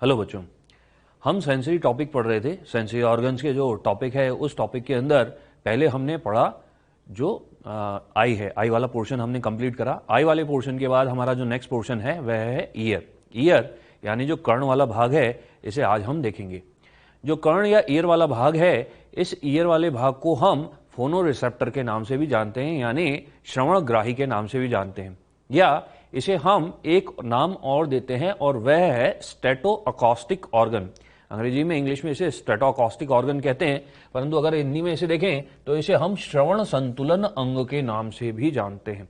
Hello बच्चों, हम sensory topic पढ़ रहे थे। सेंसरी ऑर्गन्स के जो टॉपिक है उस टॉपिक के अंदर पहले हमने पढ़ा जो आई है, आई वाला पोर्शन हमने कंप्लीट करा। आई वाले पोर्शन के बाद हमारा जो नेक्स्ट पोर्शन है वह है ईयर। ईयर यानी जो कर्ण वाला भाग है, इसे आज हम देखेंगे। जो कर्ण या ईयर वाला भाग है, इस ईयर वाले भाग को हम फोनो रिसेप्टर के नाम से भी जानते हैं, यानी श्रवणग्राही के नाम से भी जानते हैं, या इसे हम एक नाम और देते हैं और वह है स्टेटो अकॉस्टिक ऑर्गन। अंग्रेजी में, इंग्लिश में इसे स्टेटो अकॉस्टिक ऑर्गन कहते हैं, परंतु अगर हिंदी में इसे देखें तो इसे हम श्रवण संतुलन अंग के नाम से भी जानते हैं।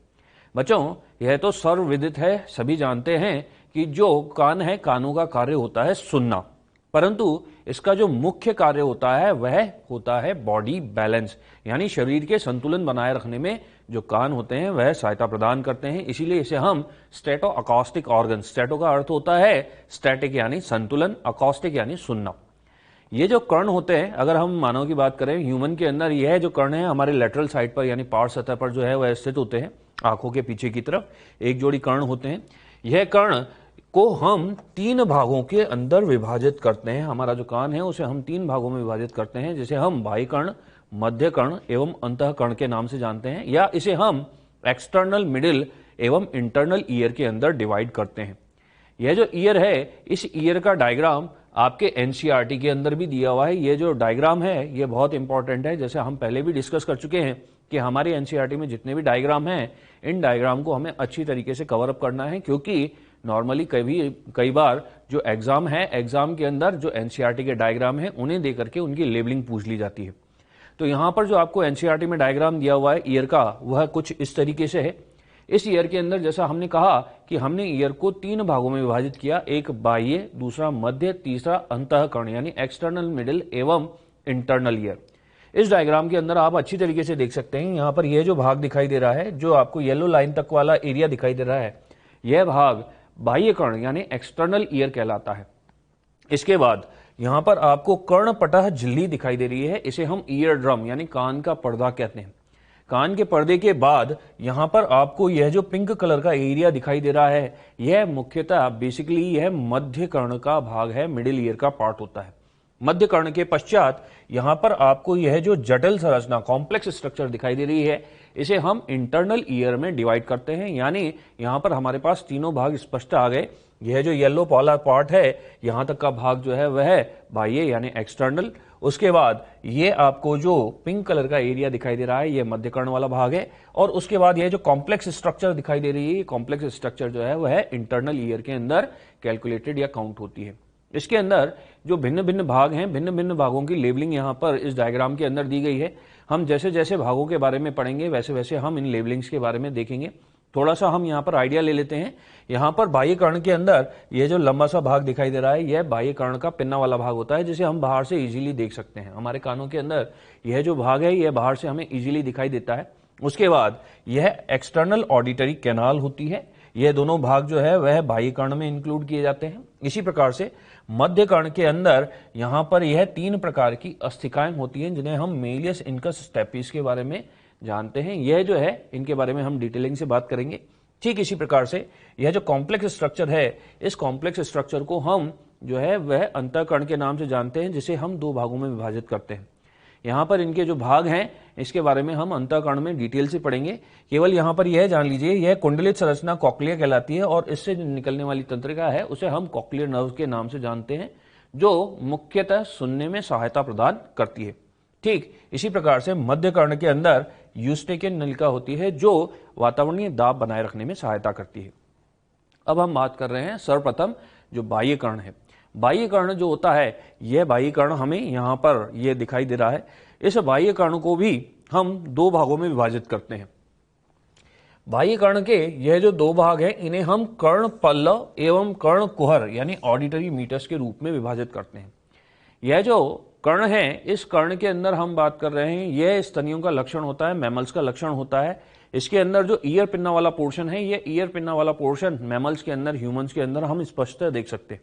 बच्चों, यह तो सर्वविदित है, सभी जानते हैं कि जो कान है, कानों का कार्य होता है सुनना, परंतु इसका जो मुख्य कार्य होता है वह होता है बॉडी बैलेंस, यानी शरीर के संतुलन बनाए रखने में जो कान होते हैं वह सहायता प्रदान करते हैं। इसीलिए इसे हम स्टेटो अकॉस्टिक ऑर्गन, स्टेटो का अर्थ होता है स्टैटिक यानी संतुलन, अकॉस्टिक यानी सुनना। ये जो कर्ण होते हैं, अगर हम मानव की बात करें, ह्यूमन के अंदर यह जो कर्ण है हमारे लेटरल साइड पर यानी पार्श्व सतह पर जो है वह स्थित होते हैं, आंखों के पीछे की तरफ एक जोड़ी कर्ण होते हैं। यह कर्ण को हम 3 भागों के अंदर विभाजित करते हैं। हमारा जो कान है उसे हम 3 भागों में विभाजित करते हैं, जिसे हम बाह्य कर्ण, मध्य कर्ण एवं अंतः कर्ण के नाम से जानते हैं, या इसे हम एक्सटर्नल, मिडिल एवं इंटरनल ईयर के अंदर डिवाइड करते हैं। यह जो ईयर है, इस ईयर का डायग्राम आपके एनसीईआरटी के अंदर भी दिया हुआ है। यह जो डायग्राम है ये बहुत इंपॉर्टेंट है। जैसे हम पहले भी डिस्कस कर चुके हैं कि हमारे एनसीईआरटी में जितने भी डायग्राम हैं, इन डायग्राम को हमें अच्छी तरीके से कवर अप करना है, क्योंकि नॉर्मली कई बार जो एग्जाम है, एग्जाम के अंदर जो एनसीईआरटी के डायग्राम है उन्हें देकर के उनकी लेबलिंग पूछ ली जाती है। तो यहां पर जो आपको एनसीईआरटी में डायग्राम दिया हुआ है ईयर का, वह कुछ इस तरीके से है। इस ईयर के अंदर जैसा हमने कहा कि हमने ईयर को 3 भागों में विभाजित किया, एक बाह्य, दूसरा मध्य, तीसरा अंतःकर्ण यानी एक्सटर्नल, मिडिल एवं इंटरनल ईयर। इस डायग्राम के अंदर आप अच्छी तरीके से देख सकते हैं, यहां पर यह जो भाग दिखाई दे रहा है, जो आपको येलो लाइन तक वाला एरिया दिखाई दे रहा है, यह भाग बाह्य कर्ण यानी एक्सटर्नल ईयर कहलाता है। इसके बाद यहां पर आपको कर्णपटह झिल्ली दिखाई दे रही है, इसे हम ईयर ड्रम यानी कान का पर्दा कहते हैं। कान के पर्दे के बाद यहां पर आपको यह जो पिंक कलर का एरिया दिखाई दे रहा है, यह मुख्यतः बेसिकली यह मध्य कर्ण का भाग है, मिडिल ईयर का पार्ट होता है। मध्य कर्ण के पश्चात यहां पर आपको यह जो जटिल संरचना, कॉम्प्लेक्स स्ट्रक्चर दिखाई दे रही है, इसे हम इंटरनल ईयर में डिवाइड करते हैं। यानी यहां पर हमारे पास तीनों भाग स्पष्ट आ गए। यह जो येलो वाला पार्ट है, यहां तक का भाग जो है वह बाह्य यानी एक्सटर्नल। उसके बाद ये आपको जो पिंक कलर का एरिया दिखाई दे रहा है, यह मध्य कर्ण वाला भाग है, और उसके बाद यह जो कॉम्प्लेक्स स्ट्रक्चर दिखाई दे रही है, कॉम्प्लेक्स स्ट्रक्चर जो है वह इंटरनल ईयर के अंदर कैलकुलेटेड या काउंट होती है। इसके अंदर जो भिन्न भिन्न भाग हैं, भिन्न भिन्न भागों की लेबलिंग यहां पर इस डायग्राम के अंदर दी गई है। हम जैसे जैसे भागों के बारे में पढ़ेंगे वैसे वैसे हम इन लेबलिंग्स के बारे में देखेंगे। थोड़ा सा हम यहां पर आइडिया ले लेते हैं। यहां पर बाह्य कर्ण के अंदर यह जो लंबा सा भाग दिखाई दे रहा है, यह बाह्य कर्ण का पिन्ना वाला भाग होता है, जिसे हम बाहर से इजीली देख सकते हैं। हमारे कानों के अंदर यह जो भाग है, यह बाहर से हमें इजीली दिखाई देता है। उसके बाद यह एक्सटर्नल ऑडिटरी कैनाल होती है। यह दोनों भाग जो है वह बाह्य कर्ण में इंक्लूड किए जाते हैं। इसी प्रकार से मध्य कर्ण के अंदर यहां पर यह 3 प्रकार की अस्थिकाएं होती हैं, जिन्हें हम मेलियस इनकस स्टेपिस के बारे में जानते हैं। यह जो है, इनके बारे में हम डिटेलिंग से बात करेंगे। ठीक इसी प्रकार से यह जो कॉम्प्लेक्स स्ट्रक्चर है, इस कॉम्प्लेक्स स्ट्रक्चर को हम जो है वह अंतःकर्ण के नाम से जानते हैं, जिसे हम 2 भागों में विभाजित करते हैं। यहां पर इनके जो भाग हैं, इसके बारे में हम अंतःकर्ण में डिटेल से पढ़ेंगे। केवल यहां पर यह जान लीजिए, यह कुंडलित संरचना कॉक्लिया कहलाती है, और इससे जो निकलने वाली तंत्रिका है उसे हम कॉक्लियर नर्व के नाम से जानते हैं, जो मुख्यतः सुनने में सहायता प्रदान करती है। ठीक इसी प्रकार से मध्य कर्ण के अंदर यूस्टेकियन नलिका होती है, जो वातावरणीय दाब बनाए रखने में सहायता करती है। अब हम बात कर रहे हैं सर्वप्रथम जो बाह्य कर्ण है। बाह्य कर्ण जो होता है, यह बाह्य कर्ण हमें यहां पर यह दिखाई दे रहा है। इस बाह्य कर्ण को भी हम 2 भागों में विभाजित करते हैं। बाह्य कर्ण के यह जो 2 भाग हैं, इन्हें हम कर्ण पल्लव एवं कर्ण कुहर यानी ऑडिटरी मीटर्स के रूप में विभाजित करते हैं। यह जो कर्ण है, इस कर्ण के अंदर हम बात कर रहे हैं, यह स्तनियों का लक्षण होता है, मैमल्स का लक्षण होता है। इसके अंदर जो ईयर पिन्ना वाला पोर्शन है, यह ईयर पिन्ना वाला पोर्शन मैमल्स के अंदर, ह्यूमंस के अंदर हम स्पष्टतः देख सकते हैं।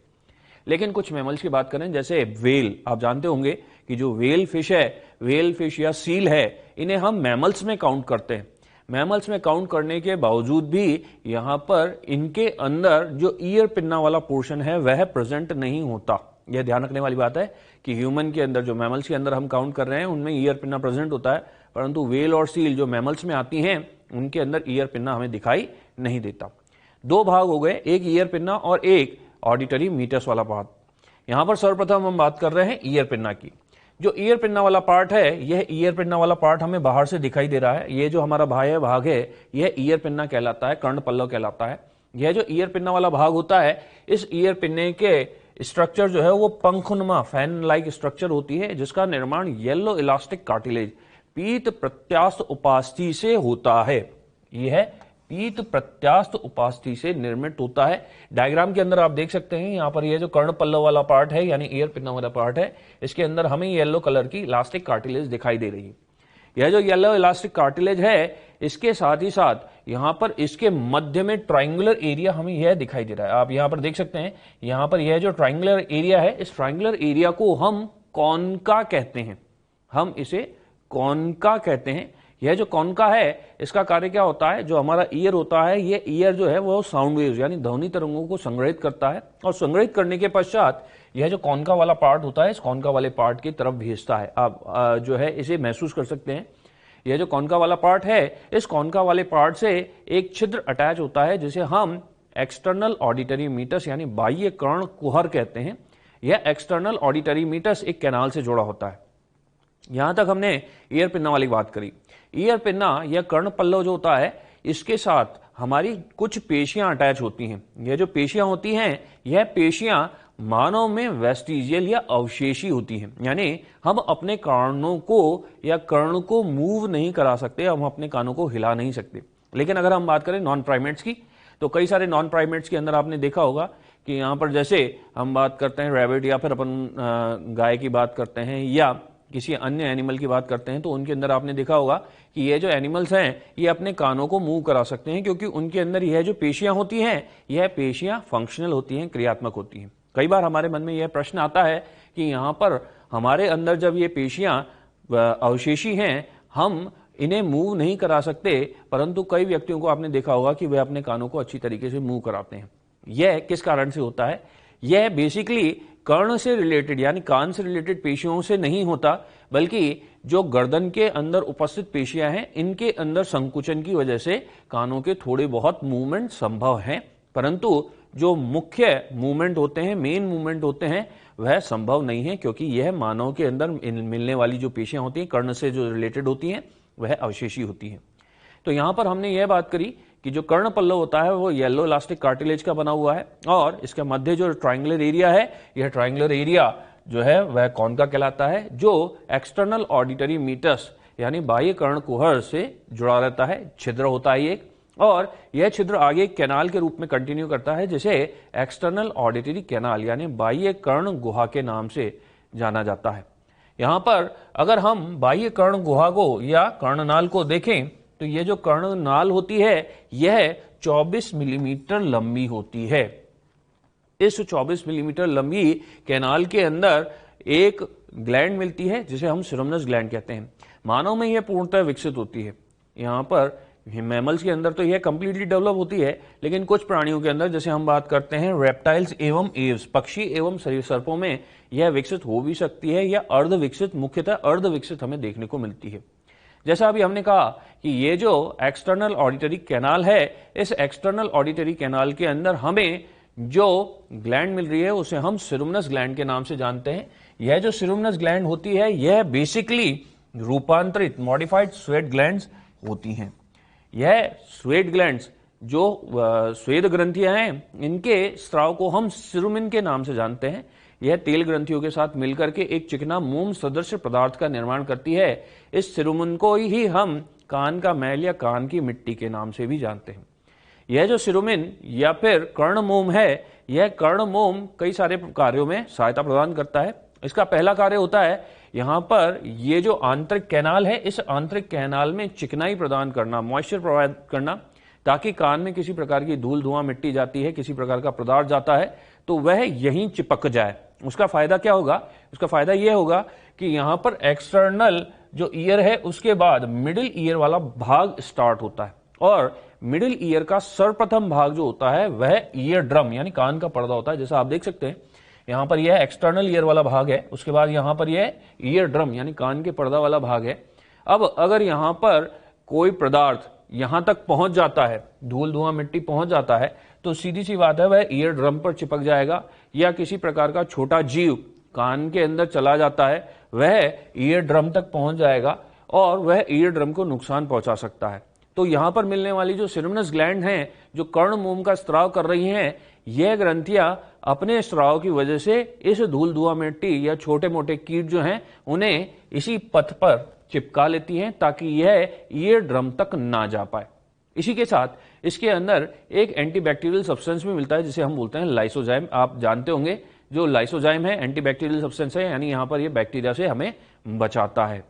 लेकिन कुछ मैमल्स की बात करें, जैसे व्हेल, आप जानते होंगे कि जो व्हेल फिश है, व्हेल फिश या सील है, इन्हें हम मैमल्स में काउंट करते हैं। मैमल्स में काउंट करने के बावजूद भी यहाँ पर इनके अंदर जो ईयर पिन्ना वाला पोर्शन है वह प्रेजेंट नहीं होता। यह ध्यान रखने वाली बात है कि ह्यूमन के अंदर, जो मैमल्स के अंदर हम काउंट कर रहे हैं, उनमें ईयर पिन्ना प्रेजेंट होता है, परंतु वेल और सील जो मैमल्स में आती हैं उनके अंदर ईयर पिन्ना हमें दिखाई नहीं देता। दो भाग हो गए, एक ईयर पिन्ना और एक ऑडिटरी मीटस वाला पार्ट। यहां पर सर्वप्रथम हम बात कर रहे हैं ईयर पिन्ना की। जो ईयर पिन्ना वाला पार्ट है, यह ईयर पिन्ना वाला पार्ट हमें बाहर से दिखाई दे रहा है। ये जो हमारा भाग है यह ईयर पिन्ना कहलाता है, कर्ण पल्लव कहलाता है। यह जो ईयर पिन्ना वाला भाग होता है, इस ईयर पिन्ने के स्ट्रक्चर जो है वो पंखुनुमा फैन लाइक स्ट्रक्चर होती है, जिसका निर्माण येलो इलास्टिक कार्टिलेज पीत प्रत्यास्थ उपास्थि से होता है। यह पीत प्रत्यास्थ उपास्थि से निर्मित होता है। डायग्राम के अंदर आप देख सकते हैं, यहां पर यह जो कर्ण पल्लव वाला पार्ट है यानी ईयर पिन्ना वाला पार्ट है, इसके अंदर हमें येलो कलर की इलास्टिक कार्टिलेज दिखाई दे रही है। यह जो येलो इलास्टिक कार्टिलेज है, इसके साथ ही साथ यहां पर इसके मध्य में ट्रायंगुलर एरिया हमें यह दिखाई दे रहा है। आप यहां पर देख सकते हैं, यहां पर यह जो ट्रायंगुलर एरिया है, इस ट्रायंगुलर एरिया को हम कॉनका कहते हैं। हम इसे कॉनका कहते हैं। यह जो कॉनका है, इसका कार्य क्या होता है? जो हमारा ईयर होता है, यह ईयर जो है वो साउंड वेव्स यानी ध्वनि तरंगों को संग्रहित करता है, और संग्रहित करने के पश्चात यह जो कॉनका वाला पार्ट होता है, इस कॉनका वाले पार्ट की तरफ भेजता है। आप जो है इसे महसूस कर सकते हैं। यह जो कॉनका वाला पार्ट है, इस कॉनका वाले पार्ट से एक छिद्र अटैच होता है, जिसे हम एक्सटर्नल ऑडिटरी मीटस यानी बाह्य कर्ण कुहर कहते हैं। यह एक्सटर्नल ऑडिटरी मीटस एक कैनाल से जुड़ा होता है। यहां तक हमने ईयर पिन्ना वाली बात करी। ईयर पिन्ना या कर्ण पल्लव जो होता है, इसके साथ हमारी कुछ पेशियां अटैच होती हैं। यह जो पेशियां होती हैं, यह पेशियां मानव में वेस्टिजियल या अवशेषी होती हैं, यानी हम अपने कानों को या कर्ण को मूव नहीं करा सकते, हम अपने कानों को हिला नहीं सकते। लेकिन अगर हम बात करें नॉन प्राइमेट्स की, तो कई सारे नॉन प्राइमेट्स के अंदर आपने देखा होगा कि यहाँ पर जैसे हम बात करते हैं रैबिट या फिर अपन गाय की बात करते हैं या किसी अन्य एनिमल की बात करते हैं, तो उनके अंदर आपने देखा होगा कि ये जो एनिमल्स हैं ये अपने कानों को मूव करा सकते हैं, क्योंकि उनके अंदर यह जो पेशियां होती हैं, यह पेशियां फंक्शनल होती हैं, क्रियात्मक होती हैं। कई बार हमारे मन में यह प्रश्न आता है कि यहाँ पर हमारे अंदर जब ये पेशियां अवशेषी हैं, हम इन्हें मूव नहीं करा सकते, परंतु कई व्यक्तियों को आपने देखा होगा कि वे अपने कानों को अच्छी तरीके से मूव कराते हैं। यह किस कारण से होता है? यह बेसिकली कर्ण से रिलेटेड यानी कान से रिलेटेड पेशियों से नहीं होता, बल्कि जो गर्दन के अंदर उपस्थित पेशियां हैं, इनके अंदर संकुचन की वजह से कानों के थोड़े बहुत मूवमेंट संभव हैं, परंतु जो मुख्य मूवमेंट होते हैं, मेन मूवमेंट होते हैं, वह संभव नहीं है, क्योंकि यह मानव के अंदर मिलने वाली जो पेशियां होती हैं, कर्ण से जो रिलेटेड होती हैं, वह अवशेषी होती हैं। तो यहां पर हमने यह बात करी कि जो कर्ण पल्लव होता है वो येलो इलास्टिक कार्टिलेज का बना हुआ है, और इसके मध्य जो ट्रायंगुलर एरिया है, यह ट्रायंगुलर एरिया जो है वह कॉनका कहलाता है, जो एक्सटर्नल ऑडिटरी मीटस यानी बाह्य कर्ण कुहर से जुड़ा रहता है। छिद्र होता है एक, और यह छिद्र आगे कैनाल के रूप में कंटिन्यू करता है, जिसे एक्सटर्नल ऑडिटरी कैनाल यानी बाह्य कर्ण गुहा के नाम से जाना जाता है। यहां पर अगर हम बाह्य कर्ण गुहा को या कर्णनाल को देखें, तो यह जो कर्णनाल होती है यह 24 मिलीमीटर लंबी होती है। इस 24 मिलीमीटर लंबी कैनाल के अंदर एक ग्लैंड मिलती है, जिसे हम सिरोमनस ग्लैंड कहते हैं। मानव में यह पूर्णतः विकसित होती है। यहाँ पर मैमल्स के अंदर तो यह कंप्लीटली डेवलप होती है, लेकिन कुछ प्राणियों के अंदर, जैसे हम बात करते हैं रेप्टाइल्स एवं एव्स, पक्षी एवं सर्पों में यह विकसित हो भी सकती है, या अर्ध विकसित, मुख्यतः अर्ध विकसित हमें देखने को मिलती है। जैसा अभी हमने कहा कि ये जो एक्सटर्नल ऑडिटरी कैनाल है, इस एक्सटर्नल ऑडिटरी कैनाल के अंदर हमें जो ग्लैंड मिल रही है उसे हम सिरोमनस ग्लैंड के नाम से जानते हैं। यह जो सिरोमनस ग्लैंड होती है, यह बेसिकली रूपांतरित मॉडिफाइड स्वेट ग्लैंड्स होती हैं। यह स्वेट ग्लैंड्स जो स्वेद ग्रंथियां हैं, इनके स्राव को हम सिरुमिन के नाम से जानते हैं। यह तेल ग्रंथियों के साथ मिलकर के एक चिकना मोम सदृश पदार्थ का निर्माण करती है। इस सिरुमिन को ही हम कान का मैल या कान की मिट्टी के नाम से भी जानते हैं। यह जो सिरुमिन या फिर कर्ण मोम है, यह कर्ण मोम कई सारे कार्यों में सहायता प्रदान करता है। इसका पहला कार्य होता है यहाँ पर ये जो आंतरिक कैनाल है, इस आंतरिक कैनाल में चिकनाई प्रदान करना, मॉइस्चर प्रोवाइड करना, ताकि कान में किसी प्रकार की धूल, धुआं, मिट्टी जाती है, किसी प्रकार का पदार्थ जाता है, तो वह यहीं चिपक जाए। उसका फायदा क्या होगा? उसका फायदा यह होगा कि यहां पर एक्सटर्नल जो ईयर है उसके बाद मिडिल ईयर वाला भाग स्टार्ट होता है, और मिडिल ईयर का सर्वप्रथम भाग जो होता है वह ईयर ड्रम यानी कान का पर्दा होता है। जैसा आप देख सकते हैं यहां पर यह एक्सटर्नल ईयर वाला भाग है, उसके बाद यहां पर यह ईयर ड्रम यानी कान के पर्दा वाला भाग है। अब अगर यहां पर कोई पदार्थ यहां तक पहुंच जाता है, धूल धुआं मिट्टी पहुंच जाता है, तो सीधी सी बात है वह ईयर ड्रम पर चिपक जाएगा, या किसी प्रकार का छोटा जीव कान के अंदर चला जाता है वह ईयर ड्रम तक पहुंच जाएगा और वह ईयर ड्रम को नुकसान पहुंचा सकता है। तो यहां पर मिलने वाली जो सिरमनस ग्लैंड हैं जो कर्ण मोम का स्त्राव कर रही हैं, यह ग्रंथियां अपने स्त्राव की वजह से इस धूल धुआं मिट्टी या छोटे मोटे कीट जो हैं उन्हें इसी पथ पर चिपका लेती हैं ताकि यह ईयर ड्रम तक ना जा पाए। इसी के साथ इसके अंदर एक एंटीबैक्टीरियल सब्सटेंस भी मिलता है जिसे हम बोलते हैं लाइसोजाइम। आप जानते होंगे जो लाइसोजाइम है एंटीबैक्टीरियल सब्सटेंस है, यानी यहां पर यह बैक्टीरिया से हमें बचाता है।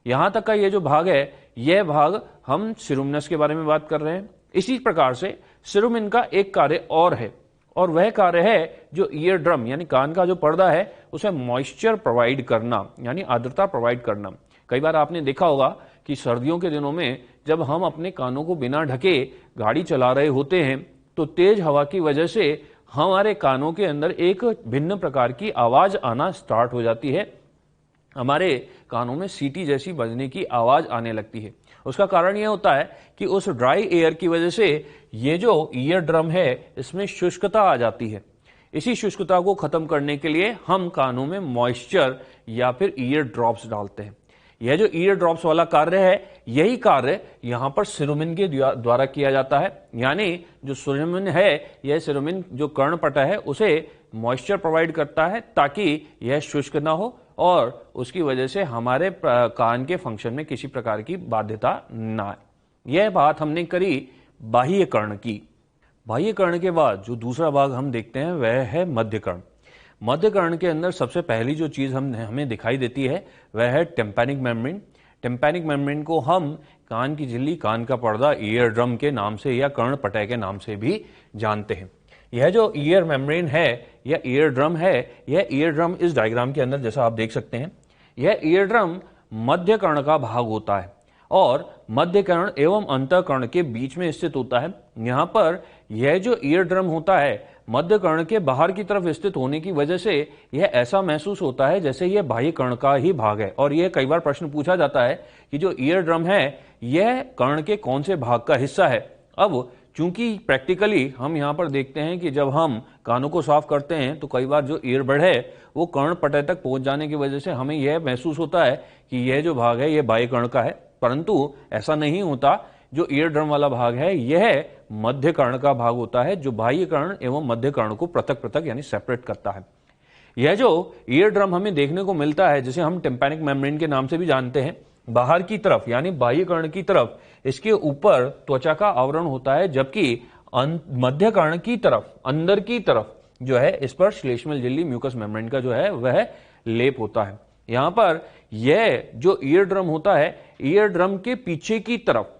यहां तक का यह जो भाग है यह भाग हम सिरुमिनस के बारे में बात कर रहे हैं। इसी प्रकार से सिरुमिन का एक कार्य और है, और वह कार्य है जो ईयर ड्रम यानी कान का जो पर्दा है उसे मॉइस्चर प्रोवाइड करना यानी आर्द्रता प्रोवाइड करना। कई बार आपने देखा होगा कि सर्दियों के दिनों में जब हम अपने कानों को बिना ढके गाड़ी चला रहे होते हैं तो तेज हवा की वजह से हमारे कानों के अंदर एक भिन्न प्रकार की आवाज आना स्टार्ट हो जाती है, हमारे कानों में सीटी जैसी बजने की आवाज आने लगती है। उसका कारण यह होता है कि उस ड्राई एयर की वजह से ये जो ईयर ड्रम है इसमें शुष्कता आ जाती है। इसी शुष्कता को खत्म करने के लिए हम कानों में मॉइस्चर या फिर ईयर ड्रॉप्स डालते हैं। यह जो ईयर ड्रॉप्स वाला कार्य है यही कार्य यहां पर सिरुमिन के द्वारा किया जाता है, यानी जो सिरुमिन है यह सिरुमिन जो कर्णपटल है उसे मॉइस्चर प्रोवाइड करता है ताकि यह शुष्क ना हो और उसकी वजह से हमारे कान के फंक्शन में किसी प्रकार की बाध्यता ना आए। यह बात हमने करी बाह्य कर्ण की। बाह्य कर्ण के बाद जो दूसरा भाग हम देखते हैं वह है मध्य कर्ण। मध्य कर्ण के अंदर सबसे पहली जो चीज हमें दिखाई देती है वह है टिम्पैनिक मेम्ब्रेन। टिम्पैनिक मेम्ब्रेन को हम कान की झिल्ली, कान का पर्दा, ईयर ड्रम के नाम से या कर्णपटल के नाम से भी जानते हैं। यह जो ईयर मेम्ब्रेन है या ईयर ड्रम है, यह ईयर ड्रम इस डायग्राम के अंदर जैसा आप देख सकते हैं, यह ईयर ड्रम मध्य कर्ण का भाग होता है और मध्य कर्ण एवं अंतःकर्ण के बीच में स्थित होता है। यहां पर यह जो ईयर ड्रम होता है मध्य कर्ण के बाहर की तरफ स्थित होने की वजह से यह ऐसा महसूस होता है जैसे यह बाह्य कर्ण का ही भाग है। और यह कई बार प्रश्न पूछा जाता है कि जो ईयर ड्रम है यह कर्ण के कौन से भाग का हिस्सा है। अब चूंकि प्रैक्टिकली हम यहां पर देखते हैं कि जब हम कानों को साफ करते हैं तो कई बार जो ईयरबड है वो कर्णपटल तक पहुंच जाने की वजह से हमें यह महसूस होता है कि यह जो भाग है यह बाह्य कर्ण का है, परंतु ऐसा नहीं होता। जो ईयर ड्रम वाला भाग है यह मध्य कर्ण का भाग होता है जो बाह्य कर्ण एवं मध्य कर्ण को पृथक पृथक यानी सेपरेट करता है। यह जो ईयर ड्रम हमें देखने को मिलता है जिसे हम टिम्पैनिक मेम्ब्रेन के नाम से भी जानते हैं, बाहर की तरफ यानी बाह्य कर्ण की तरफ इसके ऊपर त्वचा का आवरण होता है, जबकि मध्य कर्ण की तरफ अंदर की तरफ जो है इस पर श्लेष्मल झिल्ली म्यूकस मेम्ब्रेन का जो है वह लेप होता है। यहां पर यह जो ईयर ड्रम होता है ईयर ड्रम के पीछे की तरफ,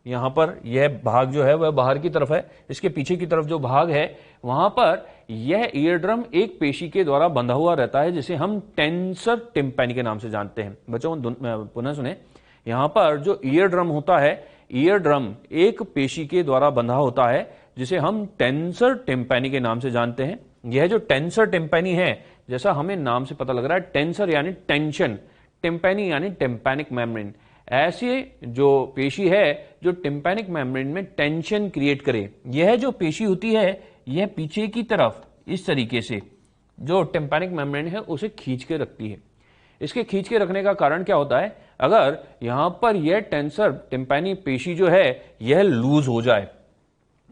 यहां पर यह भाग जो है वह बाहर की तरफ है, इसके पीछे की तरफ जो भाग है वहां पर यह ईयर ड्रम एक पेशी के द्वारा बंधा हुआ रहता है जिसे हम टेंसर टिम्पैनी के नाम से जानते हैं। बच्चों पुनः सुने, यहां पर जो ईयर ड्रम होता है ईयर ड्रम एक पेशी के द्वारा बंधा होता है जिसे हम टेंसर टिम्पैनी के नाम से जानते हैं। यह जो टेंसर टिम्पैनी है, जैसा हमें नाम से पता लग रहा है, टेंसर यानी टेंशन, टिम्पैनी यानी टिम्पैनिक मेम्ब्रेन, ऐसी जो पेशी है जो टिम्पैनिक मेम्ब्रेन में टेंशन क्रिएट करे, यह जो पेशी होती है यह पीछे की तरफ इस तरीके से जो टिम्पैनिक मेम्ब्रेन है उसे खींच के रखती है। इसके खींच के रखने का कारण क्या होता है, अगर यहां पर यह टेंसर टिम्पैनी पेशी जो है यह लूज हो जाए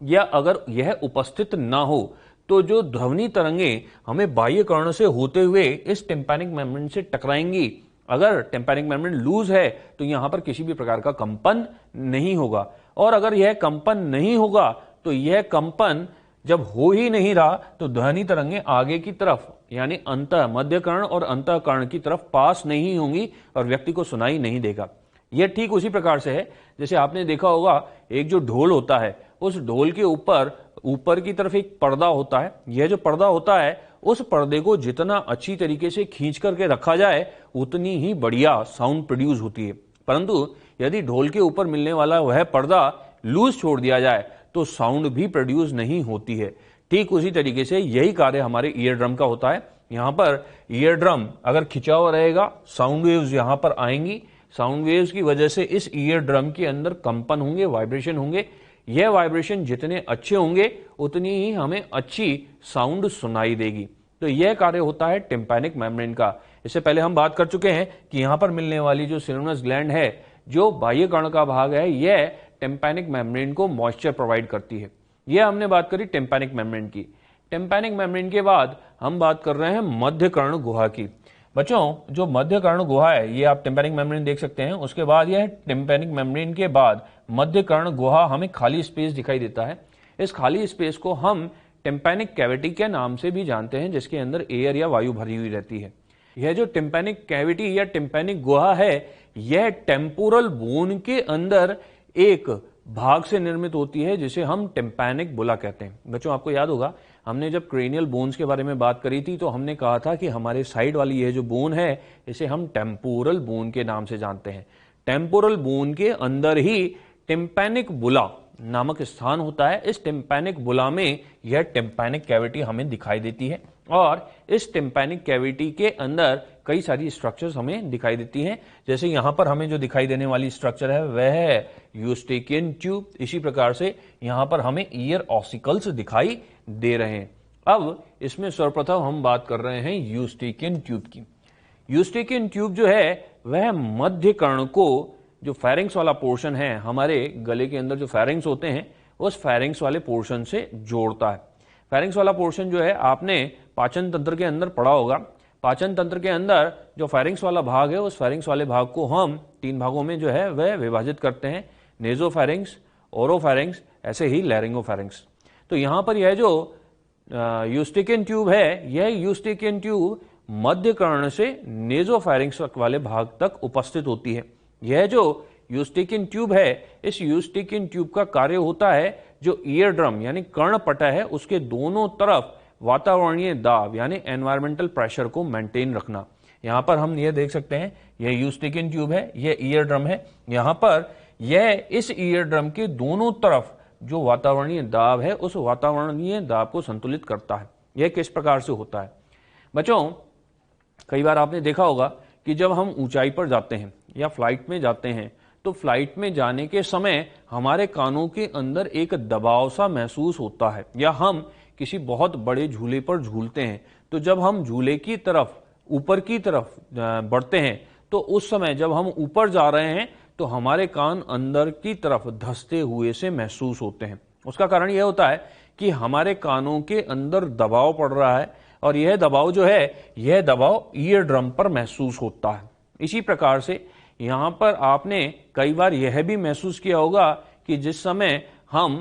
या अगर यह उपस्थित ना हो तो जो ध्वनि तरंगे हमें बाह्य कर्ण से होते हुए इस टिम्पैनिक मेम्ब्रेन से टकराएंगी, अगर टिम्पैनिक मेम्ब्रेन लूज है तो यहां पर किसी भी प्रकार का कंपन नहीं होगा, और अगर यह कंपन नहीं होगा तो यह कंपन जब हो ही नहीं रहा तो ध्वनि तरंगे आगे की तरफ यानी अंतः मध्य कर्ण और अंतः कर्ण की तरफ पास नहीं होंगी और व्यक्ति को सुनाई नहीं देगा। यह ठीक उसी प्रकार से है जैसे आपने देखा होगा एक जो ढोल होता है उस ढोल के ऊपर ऊपर की तरफ एक पर्दा होता है। यह जो पर्दा होता है उस पर्दे को जितना अच्छी तरीके से खींच करके रखा जाए उतनी ही बढ़िया साउंड प्रोड्यूस होती है। परंतु यदि ढोल के ऊपर मिलने वाला वह पर्दा लूज छोड़ दिया जाए तो साउंड भी प्रोड्यूस नहीं होती है। ठीक उसी तरीके से यही कार्य हमारे ईयर ड्रम का होता है। यहां पर ईयर ड्रम अगर खिंचा हुआ रहेगा, साउंड वेव्स यहां पर आएंगी, साउंड वेव्स की वजह से इस ईयर ड्रम के अंदर कंपन होंगे, वाइब्रेशन होंगे। यह वाइब्रेशन जितने अच्छे होंगे उतनी ही हमें अच्छी साउंड सुनाई देगी। तो यह कार्य होता है टिम्पैनिक मेम्ब्रेन का। इससे पहले हम बात कर चुके हैं कि यहां पर मिलने वाली जो सिनुनस ग्लैंड है, जो बाह्य कर्ण का भाग है, यह टिम्पैनिक मेम्ब्रेन को मॉइस्चर प्रोवाइड करती है। यह हमने बात करी टिम्पैनिक मेम्ब्रेन की। टिम्पैनिक मेम्ब्रेन के बाद हम बात कर रहे हैं मध्य कर्ण गुहा की। बच्चों, जो मध्य कर्ण गुहा है, ये आप टिम्पैनिक मेम्ब्रेन देख सकते हैं। उसके बाद यह टिम्पैनिक मेम्ब्रेन के बाद मध्य कर्ण गुहा हमें खाली स्पेस दिखाई देता है। इस खाली स्पेस को हम टिम्पैनिक कैविटी के नाम से भी जानते हैं, जिसके अंदर एयर या वायु भरी हुई रहती है। यह जो टिम्पैनिक कैविटी या टिम्पैनिक गुहा है, यह टेम्पोरल बोन के अंदर एक भाग से निर्मित होती है, जिसे हम टिम्पैनिक बुला कहते हैं। बच्चों, आपको याद होगा हमने जब क्रेनियल बोन्स के बारे में बात करी थी तो हमने कहा था कि हमारे साइड वाली यह जो बोन है, इसे हम टेम्पोरल बोन के नाम से जानते हैं। टेम्पोरल बोन के अंदर ही टिम्पैनिक बुला नामक स्थान होता है। इस टिम्पैनिक बुला में यह टिम्पैनिक कैविटी हमें दिखाई देती है और इस टिम्पैनिक कैविटी के अंदर कई सारी स्ट्रक्चर्स हमें दिखाई देती हैं। जैसे यहां पर हमें जो दिखाई देने वाली स्ट्रक्चर है वह है यूस्टेकियन ट्यूब। इसी प्रकार से यहां पर हमें ईयर ऑसिकल्स दिखाई दे रहे हैं। अब इसमें सर्वप्रथम हम बात कर रहे हैं यूस्टेकियन ट्यूब की। यूस्टेकियन ट्यूब जो है वह मध्य कर्ण को, जो फेरिंग्स वाला पोर्शन है, हमारे गले के अंदर जो फेरिंग्स होते हैं, उस फेरिंग्स वाले पोर्शन से जोड़ता है। फेरिंग्स वाला पोर्शन जो है आपने पाचन तंत्र के अंदर पढ़ा होगा। पाचन तंत्र के अंदर जो फेरिंग्स वाला भाग है, उस फेरिंग्स वाले भाग को हम 3 भागों में जो है वह विभाजित करते हैं, नेजोफेरिंग्स, ओरोफेरिंग्स, ऐसे ही लैरिंगोफेरिंग्स। तो यहां पर यह जो यूस्टेकियन ट्यूब है, यह यूस्टेकियन ट्यूब मध्य कर्ण से नेजोफेरिंग्स वाले भाग तक उपस्थित होती है। यह जो यूस्टेकियन ट्यूब है, इस यूस्टेकियन ट्यूब का कार्य होता है जो ईयर ड्रम यानी कर्णपटा है, उसके दोनों तरफ वातावरणीय दाब यानी एनवायरमेंटल प्रेशर को मेंटेन रखना। यहां पर हम यह देख सकते हैं, यह यूस्टेकियन ट्यूब है, यह ईयर ड्रम है। यहां पर यह इस ईयर ड्रम के दोनों तरफ जो वातावरणीय दाब है, उस वातावरणीय दाब को संतुलित करता है। यह किस प्रकार से होता है? बच्चों, कई बार आपने देखा होगा कि जब हम ऊंचाई पर जाते हैं या फ्लाइट में जाते हैं, तो फ्लाइट में जाने के समय हमारे कानों के अंदर एक दबाव सा महसूस होता है, या हम किसी बहुत बड़े झूले पर झूलते हैं, तो जब हम झूले की तरफ ऊपर की तरफ बढ़ते हैं, तो उस समय जब हम ऊपर जा रहे हैं तो हमारे कान अंदर की तरफ धंसते हुए से महसूस होते हैं। उसका कारण यह होता है कि हमारे कानों के अंदर दबाव पड़ रहा है, और यह दबाव जो है, यह दबाव ईयर ड्रम पर महसूस होता है। इसी प्रकार से यहां पर आपने कई बार यह भी महसूस किया होगा कि जिस समय हम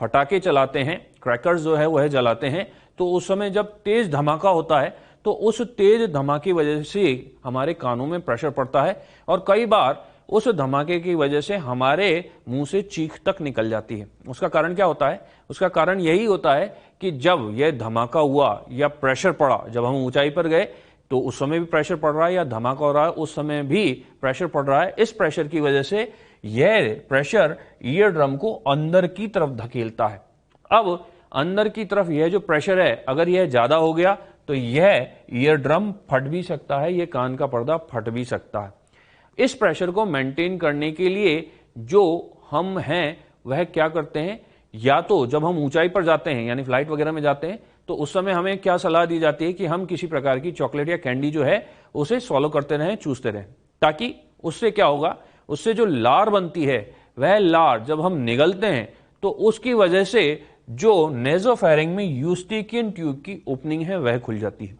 फटाके चलाते हैं, क्रैकर्स जो है वह जलाते हैं, तो उस समय जब तेज धमाका होता है तो उस तेज धमाके की वजह से हमारे कानों में प्रेशर पड़ता है, और कई बार उस धमाके की वजह से हमारे मुंह से चीख तक निकल जाती है। उसका कारण क्या होता है? उसका कारण यही होता है कि जब यह धमाका हुआ या प्रेशर पड़ा, जब हम ऊंचाई पर गए तो उस समय भी प्रेशर पड़ रहा है, या धमाका हो रहा है उस समय भी प्रेशर पड़ रहा है। इस प्रेशर की वजह से यह प्रेशर ईयर ड्रम को अंदर की तरफ धकेलता है। अब अंदर की तरफ यह जो प्रेशर है, अगर यह ज्यादा हो गया तो यह ईयर ड्रम फट भी सकता है, यह कान का पर्दा फट भी सकता है। इस प्रेशर को मेंटेन करने के लिए जो हम हैं वह क्या करते हैं, या तो जब हम ऊंचाई पर जाते हैं यानी फ्लाइट वगैरह में जाते हैं, तो उस समय हमें क्या सलाह दी जाती है कि हम किसी प्रकार की चॉकलेट या कैंडी जो है उसे सॉलो करते रहें, चूसते रहें, ताकि उससे क्या होगा, उससे जो लार बनती है, वह लार जब हम निगलते हैं तो उसकी वजह से जो नेजोफेरिंग में यूस्टेकियन ट्यूब की ओपनिंग है वह खुल जाती है।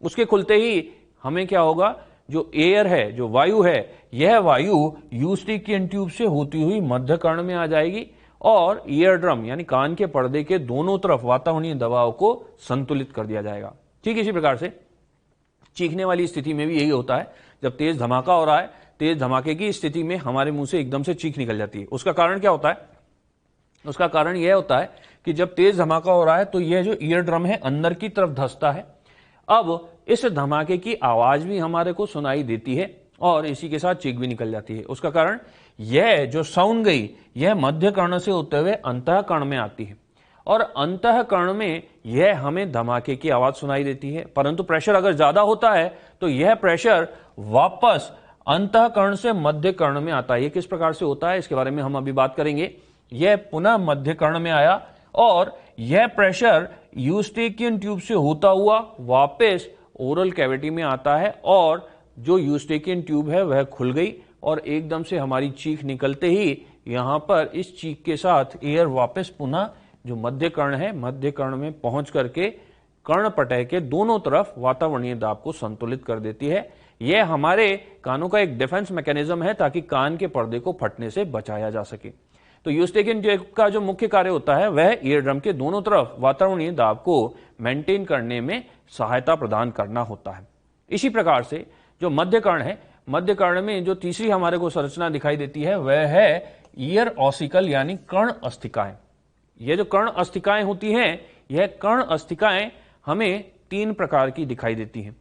उसके खुलते ही हमें क्या होगा, जो एयर है, जो वायु है, यह वायु यूस्टेकियन ट्यूब से होती हुई मध्य कर्ण में आ जाएगी और ईयर ड्रम यानी कान के पर्दे के दोनों तरफ वातावरणीय दबाव को संतुलित कर दिया जाएगा। ठीक इसी प्रकार से चीखने वाली स्थिति में भी यही होता है। जब तेज धमाका हो रहा है, तेज धमाके की स्थिति में हमारे मुंह से एकदम से चीख निकल जाती है। उसका कारण क्या होता है? उसका कारण यह होता है कि जब तेज धमाका हो रहा है तो यह जो ईयर ड्रम है अंदर की तरफ धंसता है। अब इस धमाके की आवाज भी हमारे को सुनाई देती है और इसी के साथ चीख भी निकल जाती है। उसका कारण यह जो साउंड गई यह मध्य कर्ण से होते हुए अंतःकर्ण में आती है और अंतःकर्ण में यह हमें धमाके की आवाज सुनाई देती है। परंतु प्रेशर अगर ज्यादा होता है तो यह प्रेशर वापस अंतःकर्ण से मध्य कर्ण में आता है। यह किस प्रकार से होता है इसके बारे में हम अभी बात करेंगे। यह पुनः मध्य कर्ण में आया और यह प्रेशर यूस्टेकियन ट्यूब से होता हुआ वापस ओरल कैविटी में आता है और जो यूस्टेकियन ट्यूब है वह खुल गई और एकदम से हमारी चीख निकलते ही यहां पर इस चीख के साथ एयर वापस पुनः जो मध्य कर्ण है मध्य कर्ण में पहुंच करके कर्णपटय के दोनों तरफ वातावरणीय दाब को संतुलित कर देती है। यह हमारे कानों का एक डिफेंस मैकेनिज्म है ताकि कान के पर्दे को फटने से बचाया जा सके। तो यूस्टेकियन ट्यूब का जो मुख्य कार्य होता है वह ईयर ड्रम के दोनों तरफ वातावरणीय दाब को मेंटेन करने में सहायता प्रदान करना होता है। इसी प्रकार से जो मध्य कर्ण है, मध्य कर्ण में जो तीसरी हमारे को संरचना दिखाई देती है वह है ईयर ऑसिकल यानी कर्ण अस्थिकाएं। यह जो कर्ण अस्थिकाएं होती हैं, यह कर्ण अस्थिकाएं हमें तीन प्रकार की दिखाई देती हैं।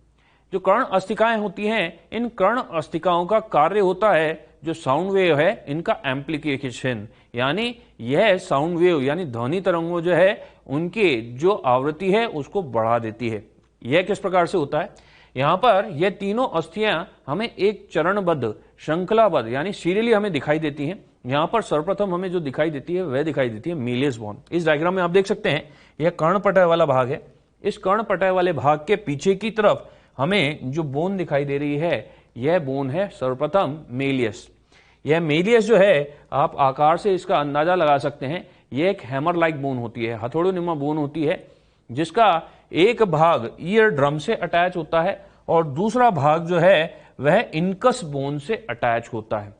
जो कर्ण अस्थिकाएं होती हैं, इन कर्ण अस्थिकाओं का कार्य होता है जो साउंड वेव है इनका एम्प्लीफिकेशन, यानी यह साउंड वेव यानी ध्वनि तरंगों जो है उनके जो आवृत्ति है उसको बढ़ा देती है। यह किस प्रकार से होता है, यहां पर यह तीनों अस्थियां हमें एक चरणबद्ध श्रृंखलाबद्ध यानी सीरियली हमें दिखाई देती हैं। यहां पर सर्वप्रथम हमें जो दिखाई देती है वह दिखाई देती है मेलियस बोन। इस डायग्राम में आप देख सकते हैं यह कर्णपटय वाला भाग है। इस कर्णपटय वाले भाग के पीछे की तरफ हमें जो बोन दिखाई दे रही है यह बोन है सर्वप्रथम मेलियस। यह मेलियस जो है आप आकार से इसका अंदाजा लगा सकते हैं। यह एक हैमर लाइक बोन होती है, हथौड़े नुमा बोन होती है जिसका एक भाग ईयर ड्रम से अटैच होता है और दूसरा भाग जो है वह इनकस बोन से अटैच होता है।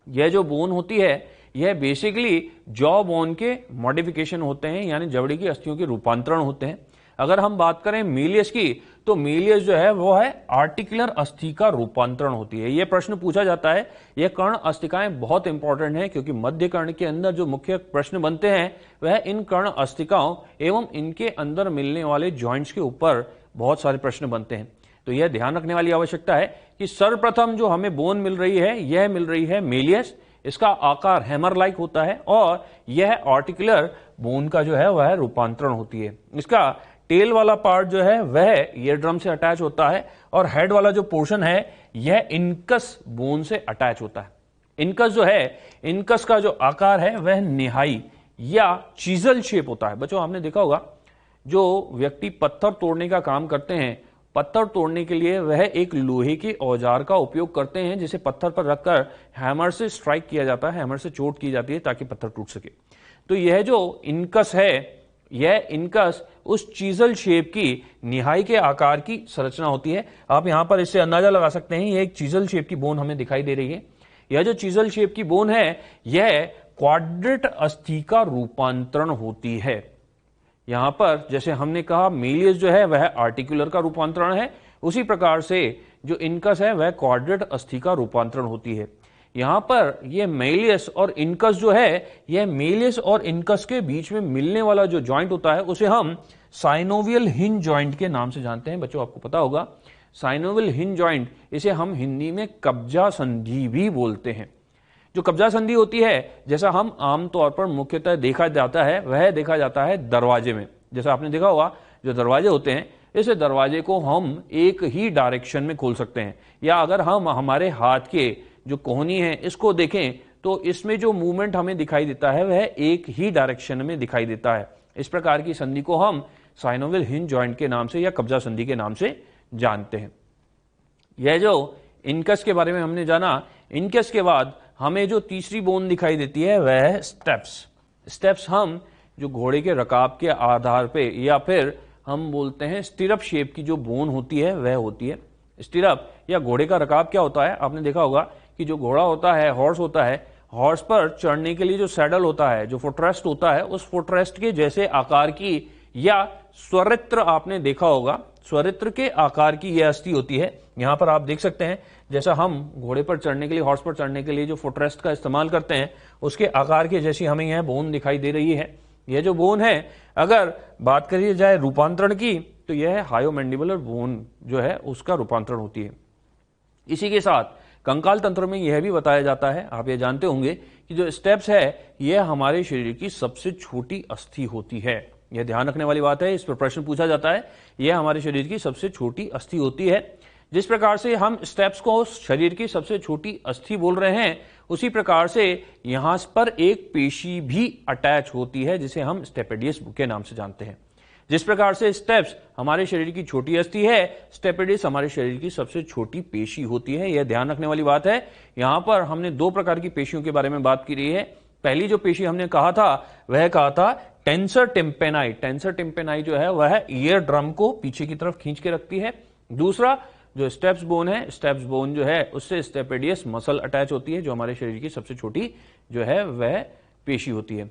यह जो बोन होती है यह बेसिकली जॉ बोन के मॉडिफिकेशन होते हैं यानी जबड़े की अस्थियों के रूपांतरण होते हैं। अगर हम बात करें मेलियस की तो मेलियस जो है वो है आर्टिकुलर अस्थि का रूपांतरण होती है। यह प्रश्न पूछा जाता है। यह कर्ण अस्थिकाएं बहुत इंपॉर्टेंट है क्योंकि मध्य कर्ण के अंदर जो मुख्य प्रश्न बनते हैं वह इन कर्ण अस्थिकाओं एवं इनके अंदर मिलने वाले जॉइंट्स के ऊपर बहुत सारे प्रश्न बनते हैं। तो यह ध्यान रखने वाली आवश्यकता है कि सर्वप्रथम जो हमें बोन मिल रही है यह मिल रही है मेलियस। इसका आकार हैमर लाइक होता है और यह आर्टिकुलर बोन का जो है वह रूपांतरण होती है। इसका टेल वाला पार्ट जो है वह ईयर ड्रम से अटैच होता है और हेड वाला जो पोर्शन है यह इनकस बोन से अटैच होता है। इनकस जो है, इनकस का जो आकार है वह निहाई या चीजल शेप होता है। बच्चों आपने देखा होगा जो व्यक्ति पत्थर तोड़ने का काम करते हैं, पत्थर तोड़ने के लिए वह एक लोहे के औजार का उपयोग करते हैं जिसे पत्थर पर रखकर हैमर से स्ट्राइक किया जाता है, हैमर से चोट की जाती है ताकि पत्थर टूट सके। तो यह जो इनकस है यह इनकस उस चीजल शेप की निहाई के आकार की संरचना होती है। आप यहां पर इससे अंदाजा लगा सकते हैं यह एक चीजल शेप की बोन हमें दिखाई दे रही है। यह जो चीजल शेप की बोन है यह क्वाड्रेट अस्थि का रूपांतरण होती है। यहां पर जैसे हमने कहा मेलियस जो है वह आर्टिकुलर का रूपांतरण है, उसी प्रकार से जो इनकस है वह क्वाड्रेट अस्थि का रूपांतरण होती है। यहां पर यह मेलियस और इनकस जो है यह मेलियस और इनकस के बीच में मिलने वाला जो जॉइंट होता है उसे हम साइनोवियल हिंज जॉइंट के नाम से जानते हैं। बच्चों आपको पता होगा साइनोवियल हिंज जॉइंट, इसे हम हिंदी में कब्जा संधि भी बोलते हैं। जो कब्जा संधि होती है जैसा हम आमतौर पर मुख्यतः देखा जाता है वह देखा जाता है दरवाजे में। जैसा आपने देखा होगा जो दरवाजे होते हैं इस दरवाजे को हम एक ही डायरेक्शन में खोल सकते हैं, या अगर हम हमारे हाथ के जो कोहनी है इसको देखें तो इसमें जो मूवमेंट हमें दिखाई देता है वह एक ही डायरेक्शन में दिखाई देता है। इस प्रकार की संधि को हम साइनोवियल हिंज जॉइंट के नाम से या कब्जा संधि के नाम से जानते हैं। यह जो इनकस के बारे में हमने जाना, इनकस के बाद हमें जो तीसरी बोन दिखाई देती है वह है स्टेप्स। स्टेप्स हम जो घोड़े के रकाब के आधार पे या फिर हम बोलते हैं स्टिरअप शेप की जो बोन होती है वह होती है। स्टिरअप या घोड़े का रकाब क्या होता है, आपने देखा होगा कि जो घोड़ा होता है, हॉर्स होता है, हॉर्स पर चढ़ने के लिए जो सैडल होता है, जो फुटरेस्ट होता है, उस फुटरेस्ट के जैसे आकार की या स्वरित्र आपने देखा होगा, स्वरित्र के आकार की यह अस्थि होती है। यहां पर आप देख सकते हैं जैसा हम घोड़े पर चढ़ने के लिए, हॉर्स पर चढ़ने के लिए जो फुटरेस्ट का इस्तेमाल करते हैं उसके आकार के जैसी हमें यह बोन दिखाई दे रही है। यह जो बोन है, अगर बात करी जाए रूपांतरण की, तो यह है हायोमैंडिबुलर बोन जो है उसका रूपांतरण होती है। इसी के साथ कंकाल तंत्र में यह भी बताया जाता है, आप ये जानते होंगे कि जो स्टेप्स है यह हमारे शरीर की सबसे छोटी अस्थि होती है। यह ध्यान रखने वाली बात है, इस पर प्रश्न पूछा जाता है। यह हमारे शरीर की सबसे छोटी अस्थि होती है। जिस प्रकार से हम स्टेप्स को शरीर की सबसे छोटी अस्थि बोल रहे हैं, उसी प्रकार से यहां पर एक पेशी भी अटैच होती है जिसे हम स्टेपेडियस के नाम से जानते हैं। जिस प्रकार से स्टेप्स हमारे शरीर की छोटी अस्थि है, स्टेपेडियस हमारे शरीर की सबसे छोटी पेशी होती है। यह ध्यान रखने वाली बात है। यहां पर हमने दो प्रकार की पेशियों के बारे में बात की रही है। पहली जो पेशी हमने कहा था वह कहा था टेंसर टिम्पेनाई। टेंसर टिम्पेनाई जो है वह ईयर ड्रम को पीछे की तरफ खींच के रखती है। दूसरा जो स्टेप्स बोन है, स्टेप्स बोन जो है उससे स्टेपेडियस मसल अटैच होती है, जो हमारे शरीर की सबसे छोटी जो है वह पेशी होती है।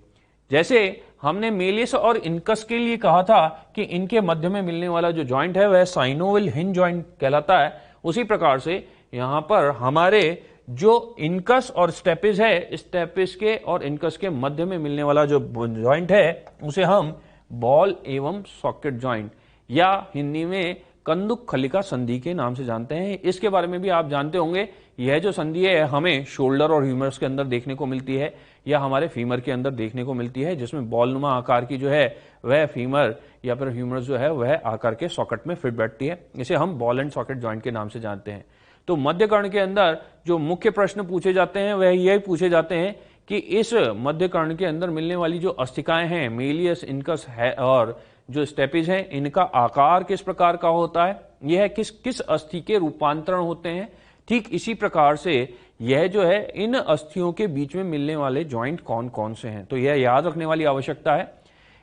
जैसे हमने मेलियस और इनकस के लिए कहा था कि इनके मध्य में मिलने वाला जो जॉइंट है वह साइनोवियल हिंज जॉइंट कहलाता है, उसी प्रकार से यहां पर हमारे जो इनकस और स्टेपिस है, स्टेपिस के और इनकस के मध्य में मिलने वाला जो जॉइंट है उसे हम बॉल एवं सॉकेट जॉइंट या हिंदी में कंदुक खलिका संधि के नाम से जानते हैं। इसके बारे में भी आप जानते होंगे। यह जो संधि है हमें शोल्डर और ह्यूमरस के अंदर देखने को मिलती है या हमारे फीमर के अंदर देखने को मिलती है, जिसमें बॉलनुमा आकार की जो है वह फीमर या फिर ह्यूमरस जो है वह आकार के सॉकेट में फिट बैठती है। इसे हम बॉल एंड सॉकेट जॉइंट के नाम से जानते हैं। तो मध्य कर्ण के अंदर जो मुख्य प्रश्न पूछे जाते हैं वह यही पूछे जाते हैं कि इस मध्य कर्ण के अंदर मिलने वाली जो अस्थिकाएं हैं, मेलियस, इनकस है और जो स्टेपिस हैं, इनका आकार किस प्रकार का होता है, यह किस किस अस्थि के रूपांतरण होते हैं। ठीक इसी प्रकार से यह जो है इन अस्थियों के बीच में मिलने वाले जॉइंट कौन कौन से हैं, तो यह याद रखने वाली आवश्यकता है।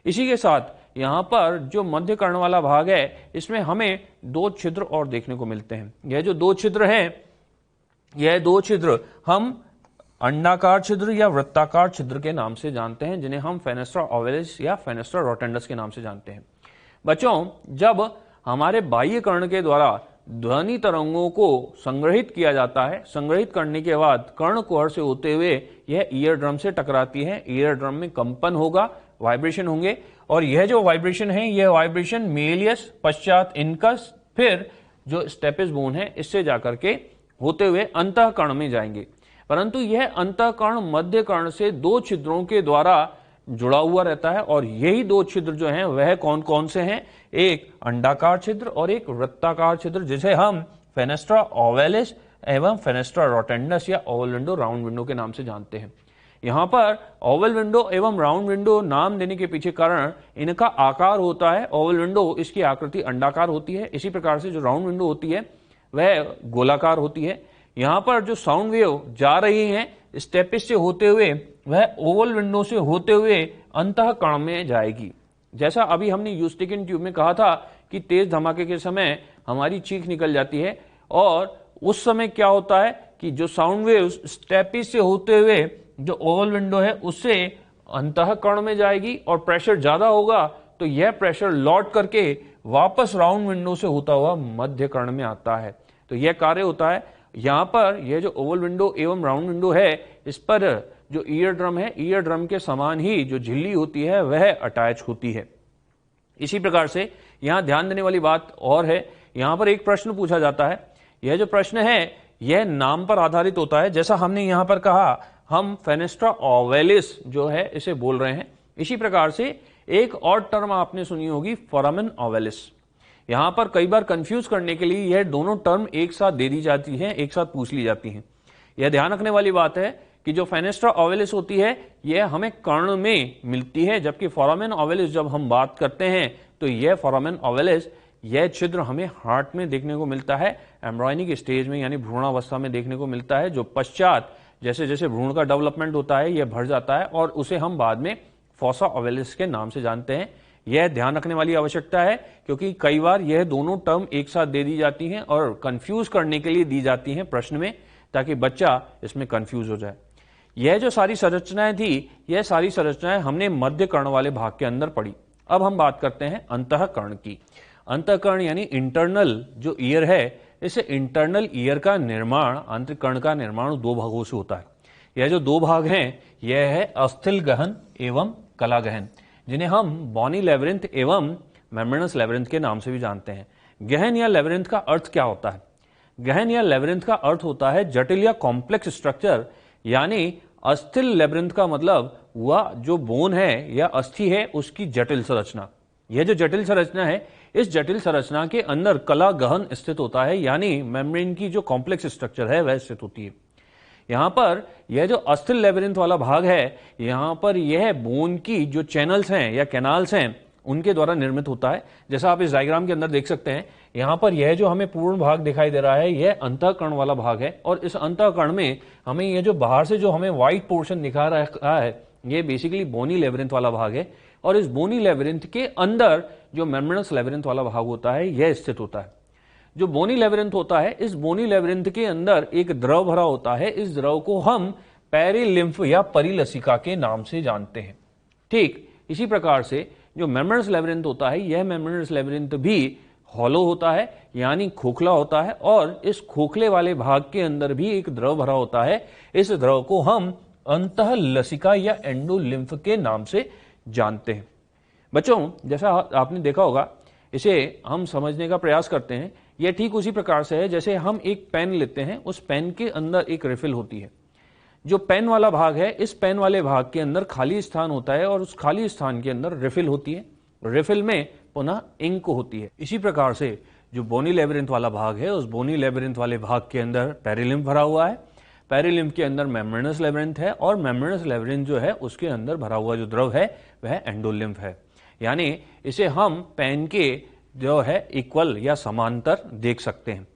इसी के साथ यहां पर जो मध्य कर्ण वाला भाग है इसमें हमें दो छिद्र और देखने को मिलते हैं। यह जो दो छिद्र हैं, यह दो छिद्र हम अंडाकार छिद्र या वृत्ताकार छिद्र के नाम से जानते हैं, जिन्हें हम फेनेस्ट्रा ओवलिस या फेनेस्ट्रा रोटेंडस के नाम से जानते हैं। बच्चों, जब हमारे बाह्य कर्ण के द्वारा ध्वनि तरंगों को संग्रहित किया जाता है, संग्रहित करने के बाद कर्ण कुहर से होते हुए यह ईयर ड्रम से टकराती है। ईयर ड्रम में कंपन होगा, वाइब्रेशन होंगे, और यह जो वाइब्रेशन है यह वाइब्रेशन मेलियस, पश्चात इनकस, फिर जो स्टेपिस बोन है इससे जाकर के होते हुए अंतःकर्ण में जाएंगे। परंतु यह अंतःकर्ण मध्य कर्ण से दो छिद्रों के द्वारा जुड़ा हुआ रहता है, और यही दो छिद्र जो हैं वह कौन कौन से हैं, एक अंडाकार छिद्र और एक वृत्ताकार छिद्र, जिसे हम फेनेस्ट्रा ओवलिस एवं फेनेस्ट्रा रोटेंडस या ओवल विंडो, राउंड विंडो के नाम से जानते हैं। यहां पर ओवल विंडो एवं राउंड विंडो नाम देने के पीछे कारण इनका आकार होता है। ओवल विंडो इसकी आकृति अंडाकार होती है, इसी प्रकार से जो राउंड विंडो होती है वह गोलाकार होती है। यहां पर जो साउंड वेव जा रही है स्टेपिस से होते हुए वह ओवल विंडो से होते हुए अंतःकर्ण में जाएगी। जैसा अभी हमने यूस्टिकिन ट्यूब में कहा था कि तेज धमाके के समय हमारी चीख निकल जाती है, और उस समय क्या होता है कि जो साउंड वेव स्टेपिस से होते हुए जो ओवल विंडो है उससे अंतःकर्ण में जाएगी, और प्रेशर ज्यादा होगा तो यह प्रेशर लौट करके वापस राउंड विंडो से होता हुआ मध्य कर्ण में आता है। तो यह कार्य होता है। यहां पर यह जो ओवल विंडो एवं राउंड विंडो है इस पर जो ईयर ड्रम है, ईयर ड्रम के समान ही जो झिल्ली होती है वह अटैच होती है। इसी प्रकार से यहां ध्यान देने वाली बात और है, यहां पर एक प्रश्न पूछा जाता है। यह जो प्रश्न है यह नाम पर आधारित होता है। जैसा हमने यहां पर कहा हम फेनेस्ट्रा ओवलिस जो है इसे बोल रहे हैं, इसी प्रकार से एक और टर्म आपने सुनी होगी फोरामेन ओवलिस। यहां पर कई बार कंफ्यूज करने के लिए यह दोनों टर्म एक साथ दे दी जाती हैं, एक साथ पूछ ली जाती हैं। यह ध्यान रखने वाली बात है कि जो फेनेस्ट्रा ओवलिस होती है यह हमें कर्ण में मिलती है, जबकि फोरामेन ओवलिस जब हम बात करते हैं तो यह फोरामेन ओवलिस यह छिद्र हमें हार्ट में देखने को मिलता है, एम्ब्रॉयनिक स्टेज में यानी भ्रूणावस्था में देखने को मिलता है, जो पश्चात जैसे जैसे भ्रूण का डेवलपमेंट होता है यह बढ़ जाता है और उसे हम बाद में फोसा ओवलिस के नाम से जानते हैं। यह ध्यान रखने वाली आवश्यकता है क्योंकि कई बार यह दोनों टर्म एक साथ दे दी जाती हैं और कंफ्यूज करने के लिए दी जाती हैं प्रश्न में, ताकि बच्चा इसमें कंफ्यूज हो जाए। यह जो सारी संरचनाएं थी, यह सारी संरचनाएं हमने मध्य कर्ण वाले भाग के अंदर पढ़ी। अब हम बात करते हैं अंतःकर्ण की। अंतःकर्ण यानी इंटरनल जो ईयर है, इसे इंटरनल ईयर का निर्माण, अंतःकर्ण का निर्माण दो भागों से होता है। यह जो दो भाग हैं यह है अस्थिल गहन एवं कला गहन। जिन्हें हम बॉनी लेवरिंथ एवं मेम्ब्रेनस लेवरिंथ के नाम से भी जानते हैं। गहन या लेवरिंथ का अर्थ क्या होता है? गहन या लेवरिंथ का अर्थ होता है जटिल या कॉम्प्लेक्स स्ट्रक्चर, यानी अस्थिर लेवरिंथ का मतलब हुआ जो बोन है या अस्थि है उसकी जटिल संरचना। यह जो जटिल संरचना है, इस जटिल संरचना के अंदर कला गहन स्थित होता है, यानी मेम्ब्रेन की जो कॉम्प्लेक्स स्ट्रक्चर है वह स्थित होती है। यहां पर यह जो अस्थिर लेवरिंथ वाला भाग है, यहां पर यह बोन की जो चैनल्स हैं या कैनाल्स हैं उनके द्वारा निर्मित होता है। जैसा आप इस डायग्राम के अंदर देख सकते हैं, यहां पर यह जो हमें पूर्ण भाग दिखाई दे रहा है यह अंतःकर्ण वाला भाग है, और इस अंतःकर्ण में हमें यह जो बाहर से जो हमें व्हाइट पोर्शन दिखा रहा है यह बेसिकली बोनी लेवरिंथ वाला भाग है, और इस बोनी लेवरिंथ के अंदर जो मेम्ब्रेनस लेवरिंथ वाला भाग होता है यह स्थित होता है। जो बोनी लेवरिंथ होता है, इस बोनी लेवरिंथ के अंदर एक द्रव भरा होता है। इस द्रव को हम पेरिलिम्फ या परिलसिका के नाम से जानते हैं। ठीक इसी प्रकार से जो मेम्ब्रेनस लेवरिंथ होता है, यह मेम्ब्रेनस लेवरिंथ भी हॉलो होता है, यानी खोखला होता है, और इस खोखले वाले भाग के अंदर भी एक द्रव भरा होता है। इस द्रव को हम अंतःलसिका या एंडोलिम्फ के नाम से जानते हैं। बच्चों, जैसा आपने देखा होगा, इसे हम समझने का प्रयास करते हैं। यह ठीक उसी प्रकार से है जैसे हम एक पेन लेते हैं, उस पेन के अंदर एक रिफिल होती है। जो पेन वाला भाग है, इस पेन वाले भाग के अंदर खाली स्थान होता है, और उस खाली स्थान के अंदर रिफिल होती है। रिफिल में पुनः इंक होती है। इसी प्रकार से जो बोनी लेवरिंथ वाला भाग है, उस बोनी लेवरिंथ वाले भाग के अंदर पेरिलिम्फ भरा हुआ है। पेरिलिम्फ के अंदर मेम्ब्रेनस लेवरिंथ है, और मेम्ब्रेनस लेवरिंथ जो है उसके अंदर भरा हुआ जो द्रव है वह एंडोलिम्फ है। यानी इसे हम पेन के जो है इक्वल या समांतर देख सकते हैं।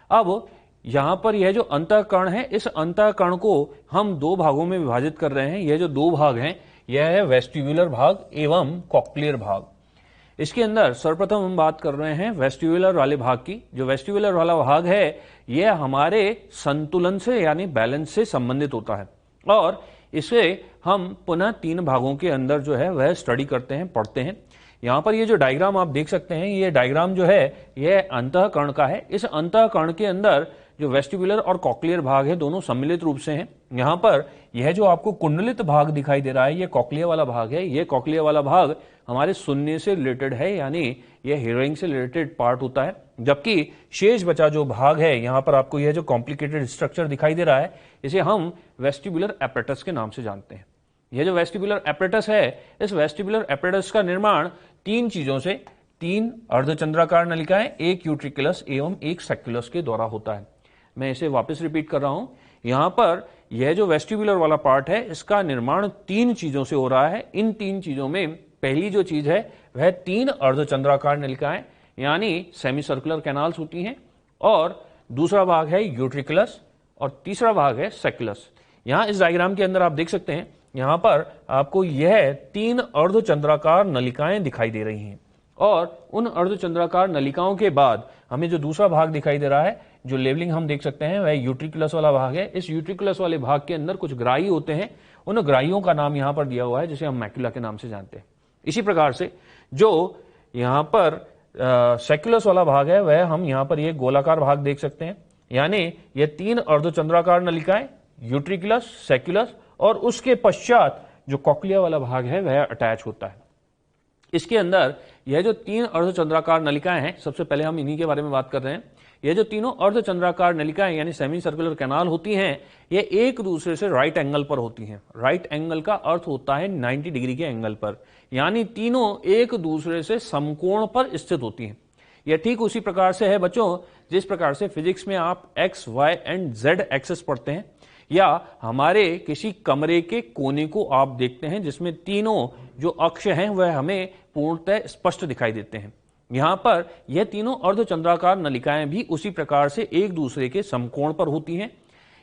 अब यहां पर यह जो अंतःकर्ण है, इस अंतःकर्ण को हम दो भागों में विभाजित कर रहे हैं। यह जो दो भाग हैं, यह है वेस्टिब्युलर भाग एवं कॉक्लियर भाग। इसके अंदर सर्वप्रथम हम बात कर रहे हैं वेस्टिब्युलर वाले भाग की। जो वेस्टिब्युलर वाला भाग है, यह हमारे संतुलन से यानी बैलेंस से संबंधित होता है, और इसे हम पुनः तीन भागों के अंदर जो है वह स्टडी करते हैं, पढ़ते हैं। यहां पर ये जो डायग्राम आप देख सकते हैं, ये डायग्राम जो है यह अंतःकर्ण का है। इस अंतःकर्ण के अंदर जो वेस्टिब्युलर और कॉक्लियर भाग है दोनों सम्मिलित रूप से हैं। यहां पर यह जो आपको कुंडलित भाग दिखाई दे रहा है, यह कॉक्लिया वाला भाग है। यह कॉक्लिया वाला भाग हमारे सुनने से रिलेटेड है, यानी यह हियरिंग से रिलेटेड पार्ट होता है। जबकि शेष बचा जो भाग है, यहां पर आपको यह जो कॉम्प्लिकेटेड स्ट्रक्चर दिखाई दे रहा है, इसे हम वेस्टिब्युलर एपरेटस के नाम से जानते हैं। यह जो वेस्टिब्युलर एपरेटस है, इस वेस्टिब्युलर एपरेटस का निर्माण तीन चीजों से, तीन अर्धचंद्राकार नलिकाएं, एक यूट्रिकुलस एवं एक सेक्युलस के द्वारा होता है। मैं इसे वापस रिपीट कर रहा हूं। यहां पर यह जो वेस्टिब्युलर वाला पार्ट है, इसका निर्माण तीन चीजों से हो रहा है। इन तीन चीजों में पहली जो चीज है वह तीन अर्धचंद्राकार नलिकाएं यानी सेमी सर्कुलर कैनाल्स होती हैं, और दूसरा भाग है यूट्रिकुलस, और तीसरा भाग है सेक्युलस। यहां इस डायग्राम के अंदर आप देख सकते हैं, यहां पर आपको यह तीन अर्धचंद्राकार नलिकाएं दिखाई दे रही हैं, और उन अर्धचंद्राकार नलिकाओं के बाद हमें जो दूसरा भाग दिखाई दे रहा है, जो लेवलिंग हम देख सकते हैं, वह यूट्रिकुलस वाला भाग है। इस यूट्रिकुलस वाले भाग के अंदर कुछ ग्राही होते हैं। उन ग्राहियों का नाम यहां पर दिया हुआ है, जिसे हम मैक्युला के नाम से जानते हैं। इसी प्रकार से जो यहां पर सेक्युलस वाला भाग है, वह हम यहां पर ये गोलाकार भाग देख सकते हैं, यानी ये तीन अर्धचंद्राकार नलिकाएं, यूट्रिकुलस, सेक्युलस, और उसके पश्चात जो कॉक्लिया वाला भाग है वह अटैच होता है। इसके अंदर यह जो तीन अर्धचंद्राकार नलिकाएं हैं, सबसे पहले हम इन्हीं के बारे में बात कर रहे हैं। ये जो तीनों अर्धचंद्राकार नलिकाएं यानी सेमी सर्कुलर कैनाल होती हैं, ये एक दूसरे से राइट एंगल पर होती हैं। राइट एंगल का अर्थ होता है 90 डिग्री के एंगल पर, यानी तीनों एक दूसरे से समकोण पर स्थित होती हैं। यह ठीक उसी प्रकार से है बच्चों, जिस प्रकार से फिजिक्स में आप X, Y and Z axes पढ़ते हैं, या हमारे किसी कमरे के कोने को आप देखते हैं जिसमें तीनों जो अक्ष हैं वह हमें पूर्णतः स्पष्ट दिखाई देते हैं। यहां पर यह तीनों अर्धचंद्राकार नलिकाएं भी उसी प्रकार से एक दूसरे के समकोण पर होती हैं।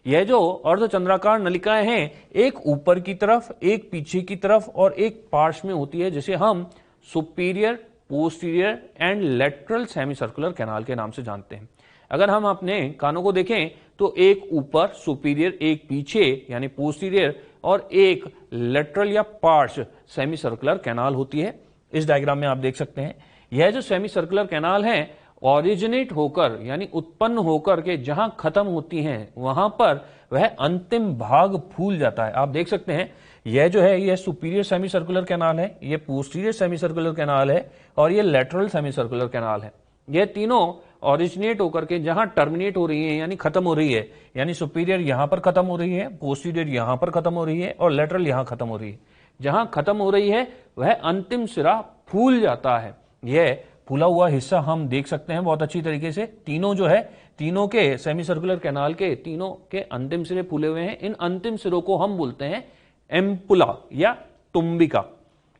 यह जो अर्धचंद्राकार नलिकाएं हैं, एक ऊपर की तरफ, एक पीछे की तरफ और एक पार्श्व में होती है, जिसे हम superior, posterior and lateral semicircular canal के नाम से जानते हैं। अगर हम अपने कानों को देखें तो एक ऊपर सुपीरियर, एक पीछे यानी पोस्टीरियर, और एक लेटरल या पार्श्व सेमी सर्कुलर कैनाल होती है। इस डायग्राम में आप देख सकते हैं, यह जो सेमी सर्कुलर कैनाल है, ओरिजिनेट होकर यानी उत्पन्न होकर के जहां खत्म होती हैं, वहां पर वह अंतिम भाग फूल जाता है। आप देख सकते हैं यह जो है यह सुपीरियर सेमी सर्कुलर कैनाल है, यह पोस्टीरियर सेमी सर्कुलर कैनाल है और यह लेटरल सेमी सर्कुलर कैनाल है। यह तीनों ओरिजिनेट होकर के जहां टर्मिनेट हो रही है यानी खत्म हो रही है, यानी सुपीरियर यहां पर खत्म हो रही है, पोस्टीरियर यहां पर खत्म हो रही है और लेटरल यहां खत्म हो रही है। जहां खत्म हो रही है वह अंतिम सिरा फूल जाता है। यह फूला हुआ हिस्सा हम देख सकते हैं बहुत अच्छी तरीके से। तीनों जो है, तीनों के सेमी सर्कुलर कैनाल के तीनों के अंतिम सिरे फूले हुए हैं। इन अंतिम सिरों को हम बोलते हैं एम्पुला या तुम्बिका।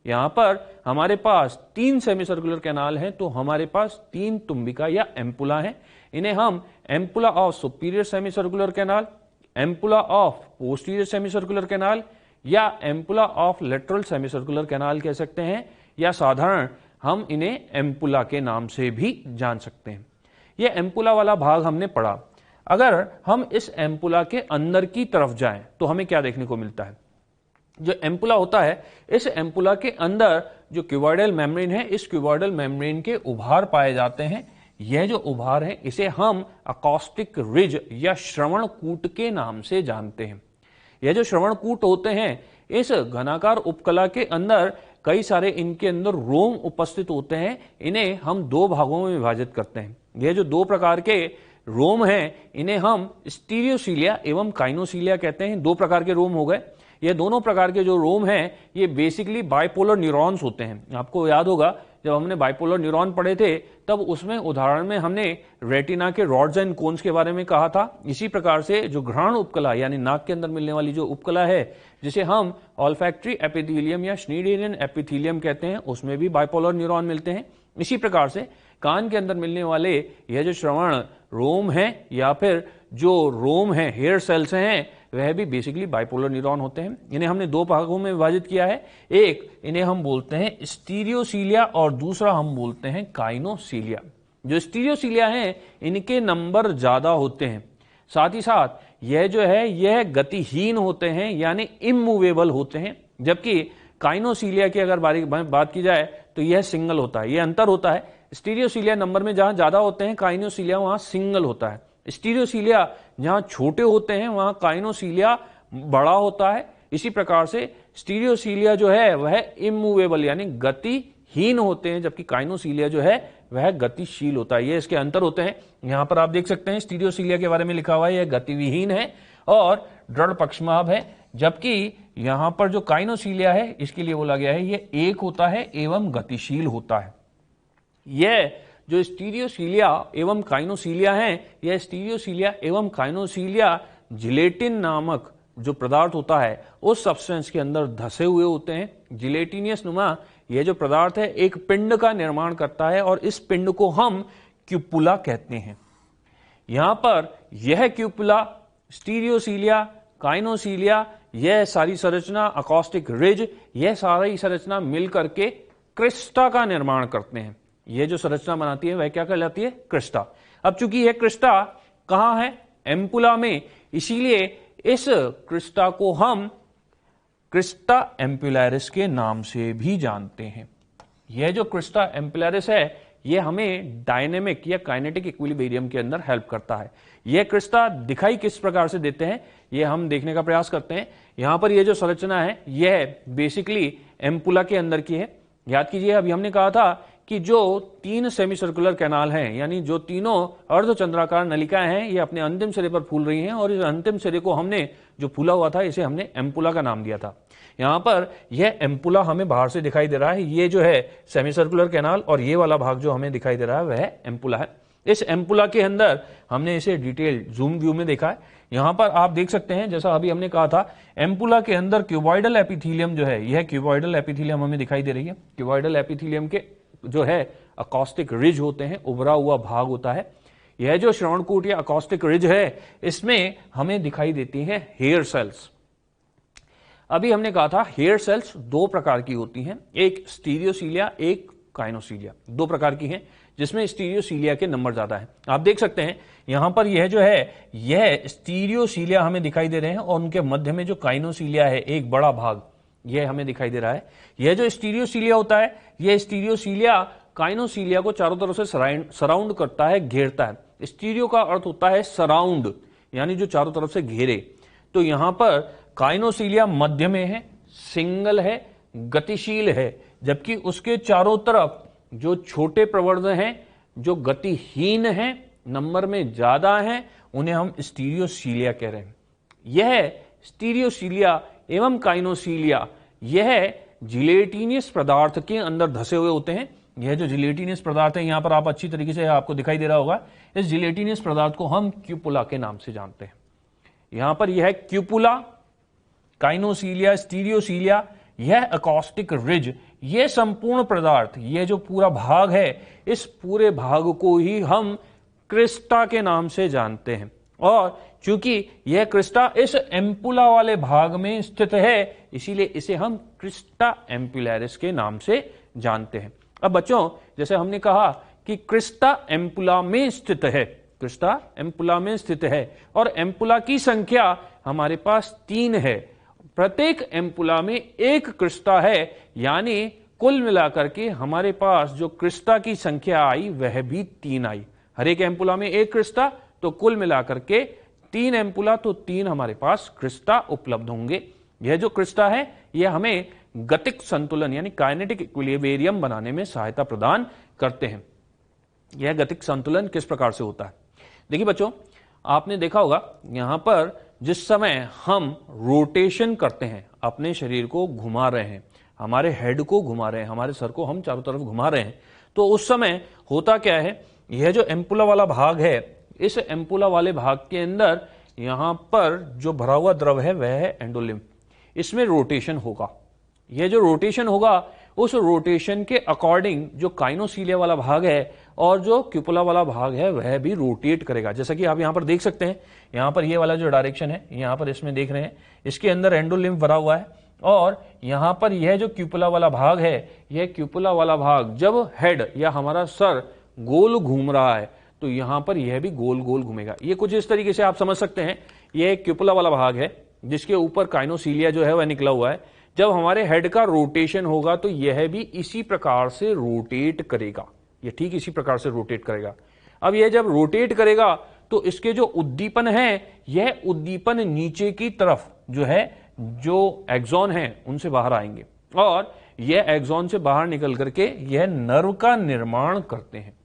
यहां पर हमारे पास 3 सेमी सर्कुलर कैनाल हैं, तो हमारे पास 3 तुम्बिका या एम्पुला हैं। इन्हें हम ampulla of superior semicircular canal, ampulla of posterior semicircular canal या ampulla of lateral semicircular canal कह सकते हैं, या साधारण हम इन्हें एम्पुला के नाम से भी जान सकते हैं। यह एम्पुला वाला भाग हमने पढ़ा। अगर हम इस एम्पुला के अंदर की तरफ जाएं तो हमें क्या देखने को मिलता है? जो एम्पुला होता है, इस एम्पुला के अंदर जो क्यूबॉइडल मेम्ब्रेन है, इस क्यूबॉइडल मेम्ब्रेन के उभार पाए जाते हैं। यह जो उभार है इसे हम अकॉस्टिक रिज या श्रवणकूट के नाम से जानते हैं। यह जो श्रवणकूट होते हैं, इस घनाकार उपकला के अंदर कई सारे इनके अंदर रोम उपस्थित होते हैं। इन्हें हम 2 भागों में विभाजित करते हैं। यह जो 2 प्रकार के रोम हैं, इन्हें हम स्टीरियोसीलिया एवं काइनोसीलिया कहते हैं। 2 प्रकार के रोम हो गए। ये दोनों प्रकार के जो रोम हैं, ये बेसिकली बाइपोलर न्यूरॉन्स होते हैं। आपको याद होगा जब हमने बाइपोलर न्यूरॉन पढ़े थे, तब उसमें उदाहरण में हमने रेटिना के रॉड्स एंड कोन्स के बारे में कहा था। इसी प्रकार से जो घ्राण उपकला यानी नाक के अंदर मिलने वाली जो उपकला है, जिसे हम ऑल्फैक्टरी एपिथेलियम या श्नीडेरियन एपिथेलियम कहते हैं, उसमें भी बाइपोलर न्यूरॉन मिलते हैं। इसी प्रकार से कान के अंदर मिलने वाले यह जो श्रवण रोम है या फिर जो रोम है, हेयर सेल्स हैं, वह भी बेसिकली बाइपोलर न्यूरॉन होते हैं। इन्हें हमने 2 भागों में विभाजित किया है। एक इन्हें हम बोलते हैं स्टीरियोसीलिया और दूसरा हम बोलते हैं काइनोसीलिया। जो स्टीरियोसीलिया हैं, इनके नंबर ज्यादा होते हैं। साथ ही साथ यह जो है यह गतिहीन होते हैं यानी इमूवेबल होते हैं, जबकि काइनोसीलिया की अगर बात की जाए तो यह सिंगल होता है। यह अंतर होता है। स्टीरियोसीलिया नंबर में जहां ज्यादा होते हैं, काइनोसीलिया वहां सिंगल होता है। स्टीरियोसीलिया जहां छोटे होते हैं, वहां काइनोसीलिया बड़ा होता है। इसी प्रकार से स्टीरियोसीलिया जो है वह इमूवेबल यानी गतिहीन होते हैं, जबकि काइनोसीलिया जो है वह गतिशील होता है। ये इसके अंतर होते हैं। यहां पर आप देख सकते हैं स्टीरियोसीलिया के बारे में लिखा हुआ है, यह गतिविहीन है और दृढ़ पक्षमाभ है, जबकि यहां पर जो काइनोसीलिया है इसके लिए बोला गया है यह एक होता है एवं गतिशील होता है। यह जो स्टीरियोसीलिया एवं काइनोसीलिया हैं, यह स्टीरियोसीलिया एवं काइनोसीलिया जिलेटिन नामक जो पदार्थ होता है उस सब्सटेंस के अंदर धसे हुए होते हैं। जिलेटिनियस नुमा यह जो पदार्थ है एक पिंड का निर्माण करता है और इस पिंड को हम क्यूपुला कहते हैं। यहां पर यह क्यूपुला, स्टीरियोसीलिया, काइनोसीलिया, यह सारी संरचना, अकॉस्टिक रिज, यह सारी संरचना मिलकर के क्रिस्टा का निर्माण करते हैं। यह जो संरचना बनाती है वह क्या कहलाती है? क्रिस्टा। अब चूंकि यह क्रिस्टा कहां है? एम्पुला में, इसीलिए इस क्रिस्टा को हम क्रिस्टा एम्पुलैरिस के नाम से भी जानते हैं। यह जो क्रिस्टा एम्पुलैरिस है यह हमें डायनेमिक या काइनेटिक इक्विलिब्रियम के अंदर हेल्प करता है। यह क्रिस्टा दिखाई किस प्रकार से देते हैं यह हम देखने का प्रयास करते हैं। यहां पर यह जो संरचना है यह बेसिकली एम्पुला के अंदर की है। याद कीजिए अभी हमने कहा था कि जो 3 सेमी सर्कुलर कैनाल हैं, यानी जो तीनों अर्धचंद्राकार नलिकाएं हैं, ये अपने अंतिम सिरे पर फूल रही हैं और इस अंतिम सिरे को हमने जो फूला हुआ था इसे हमने एम्पुला का नाम दिया था। यहां पर यह एम्पुला हमें बाहर से दिखाई दे रहा है। ये जो है सेमी सर्कुलर कैनाल और ये वाला भाग जो हमें दिखाई दे रहा है वह एम्पुला है। इस एम्पुला के अंदर हमने इसे डिटेल जूम व्यू में देखा है। यहां पर आप देख सकते हैं जैसा अभी हमने कहा था, एम्पुला के अंदर क्यूबॉइडल एपिथेलियम जो है, यह क्यूबॉइडल एपिथेलियम हमें दिखाई दे रही है। क्यूबॉइडल एपिथेलियम के जो है अकॉस्टिक रिज होते हैं, उभरा हुआ भाग होता है। यह जो श्रवणकूट या अकॉस्टिक रिज है इसमें हमें दिखाई देती हैं हेयर सेल्स। अभी हमने कहा था हेयर सेल्स 2 प्रकार की होती हैं, एक स्टीरियोसीलिया, एक काइनोसीलिया। 2 प्रकार की हैं जिसमें स्टीरियोसीलिया के नंबर ज्यादा है। आप देख सकते हैं यहां पर यह जो है यह स्टीरियोसीलिया हमें दिखाई दे रहे हैं और उनके मध्य में जो काइनोसीलिया है एक बड़ा भाग यह हमें दिखाई दे रहा है। यह जो स्टीरियोसीलिया होता है यह स्टीरियोसीलिया काइनोसीलिया को चारों तरफ से सराउंड करता है, घेरता है। स्टीरियो का अर्थ होता है सराउंड, यानी जो चारों तरफ से घेरे। तो यहां पर काइनोसीलिया मध्य में है, सिंगल है, गतिशील है, जबकि उसके चारों तरफ जो छोटे प्रवर्ध हैं, जो गतिहीन हैं, नंबर में ज्यादा हैं, उन्हें हम स्टीरियोसीलिया कह रहे हैं। यह स्टीरियोसीलिया एवं काइनोसीलिया यह जिलेटिनियस पदार्थ के अंदर धसे हुए होते हैं। यह जो जिलेटिनियस पदार्थ है, यहां पर आप अच्छी तरीके से आपको दिखाई दे रहा होगा, इस जिलेटिनियस पदार्थ को हम क्यूपुला के नाम से जानते हैं। यहां पर यह क्यूपुला, काइनोसीलिया, स्टीरियोसीलिया, यह अकॉस्टिक रिज, यह संपूर्ण पदार्थ, यह जो पूरा भाग है, इस पूरे भाग को ही हम क्रिस्टा के नाम से जानते हैं। और चूंकि यह क्रिस्टा इस एम्पुला वाले भाग में स्थित है, इसीलिए इसे हम क्रिस्टा एम्पुलैरिस के नाम से जानते हैं। अब बच्चों, जैसे हमने कहा कि क्रिस्टा एम्पुला में स्थित है, क्रिस्टा एम्पुला में स्थित है, और एम्पुला की संख्या हमारे पास 3 है। प्रत्येक एम्पुला में एक क्रिस्टा है, यानी कुल मिलाकर के हमारे पास जो क्रिस्टा की संख्या आई वह भी 3 आई। हर एक एम्पुला में एक क्रिस्टा, तो कुल मिलाकर के 3 एम्पुला, तो 3 हमारे पास क्रिस्टा उपलब्ध होंगे। यह जो क्रिस्टा है, यह हमें गतिक संतुलन यानी काइनेटिक इक्विलिब्रियम बनाने में सहायता प्रदान करते हैं। यह गतिक संतुलन किस प्रकार से होता है? देखिए बच्चों, आपने देखा होगा यहां पर जिस समय हम रोटेशन करते हैं, अपने शरीर को घुमा रहे हैं, हमारे हेड को घुमा रहे हैं, हमारे सर को हम चारों तरफ घुमा रहे हैं, तो उस समय होता क्या है, यह जो एम्पुला वाला भाग है, इस एम्पुला वाले भाग के अंदर यहां पर जो भरा हुआ द्रव है वह है एंडोलिम्फ। इसमें रोटेशन होगा। यह जो रोटेशन होगा, उस रोटेशन के अकॉर्डिंग जो काइनोसीलिया वाला भाग है और जो क्यूपुला वाला भाग है वह भी रोटेट करेगा। जैसा कि आप यहां पर देख सकते हैं, यहां पर ये वाला जो डायरेक्शन है, यहां पर इसमें देख रहे हैं, इसके अंदर एंडोलिम्फ भरा हुआ है, और यहां पर यह जो क्यूपुला वाला भाग है, यह क्यूपुला वाला भाग जब हेड या हमारा सर गोल घूम रहा है, तो यहां पर यह भी गोल गोल घूमेगा। ये कुछ इस तरीके से आप समझ सकते हैं। यह एक क्यूपुला वाला भाग है जिसके ऊपर काइनोसीलिया जो है वह निकला हुआ है। जब हमारे हेड का रोटेशन होगा तो यह भी इसी प्रकार से रोटेट करेगा, यह ठीक इसी प्रकार से रोटेट करेगा। अब यह जब रोटेट करेगा तो इसके जो उद्दीपन है, यह उद्दीपन नीचे की तरफ जो है, जो एक्सॉन है उनसे बाहर आएंगे, और यह एक्सॉन से बाहर निकल करके यह नर्व का निर्माण करते हैं।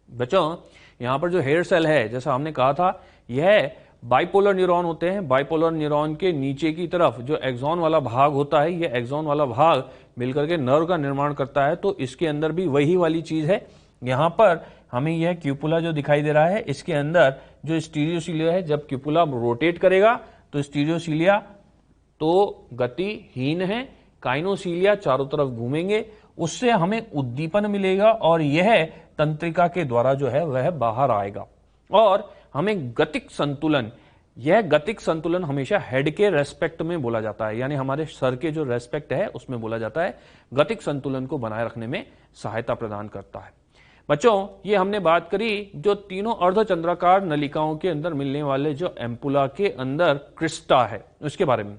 बच्चों, यहां पर जो हेयर सेल है, जैसा हमने कहा था, यह बाइपोलर न्यूरॉन होते हैं। बाइपोलर न्यूरॉन के नीचे की तरफ जो एक्सॉन वाला भाग होता है, यह एक्सॉन वाला भाग मिलकर के नर्व का निर्माण करता है। तो इसके अंदर भी वही वाली चीज है। यहां पर हमें यह क्यूपुला जो दिखाई दे रहा है, इसके अंदर जो स्टीरियोसीलिया है, जब क्यूपुला रोटेट करेगा तो स्टीरियोसीलिया तो गतिहीन है, काइनोसीलिया चारों तरफ घूमेंगे, उससे हमें उद्दीपन मिलेगा और यह तंत्रिका के द्वारा जो है वह बाहर आएगा और हमें गतिक संतुलन, यह गतिक संतुलन हमेशा हेड के रेस्पेक्ट में बोला जाता है, यानी हमारे सर के जो रेस्पेक्ट है उसमें बोला जाता है, गतिक संतुलन को बनाए रखने में सहायता प्रदान करता है। बच्चों, ये हमने बात करी जो तीनों अर्धचंद्राकार नलिकाओं के अंदर मिलने वाले जो एम्पुला के अंदर क्रिस्टा है उसके बारे में।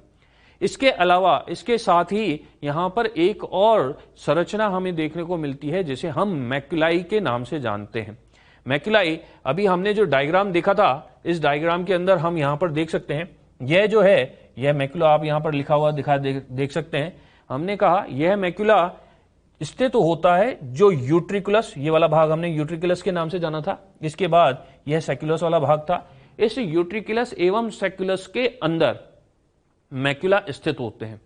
इसके अलावा, इसके साथ ही यहां पर एक और संरचना हमें देखने को मिलती है जिसे हम मैक्युलाई के नाम से जानते हैं। मैक्युलाई, अभी हमने जो डायग्राम देखा था, इस डायग्राम के अंदर हम यहां पर देख सकते हैं, यह जो है, यह मैक्युला आप यहां पर लिखा हुआ देख सकते हैं। हमने कहा यह मैक्युला स्थित तो होता है जो यूट्रिकुलस, ये वाला भाग हमने यूट्रिकुलस के नाम से जाना था। इसके बाद यह सेक्युलस वाला भाग था। इस यूट्रिकुलस एवं सेक्युलस के अंदर मैक्युला स्थित होते हैं।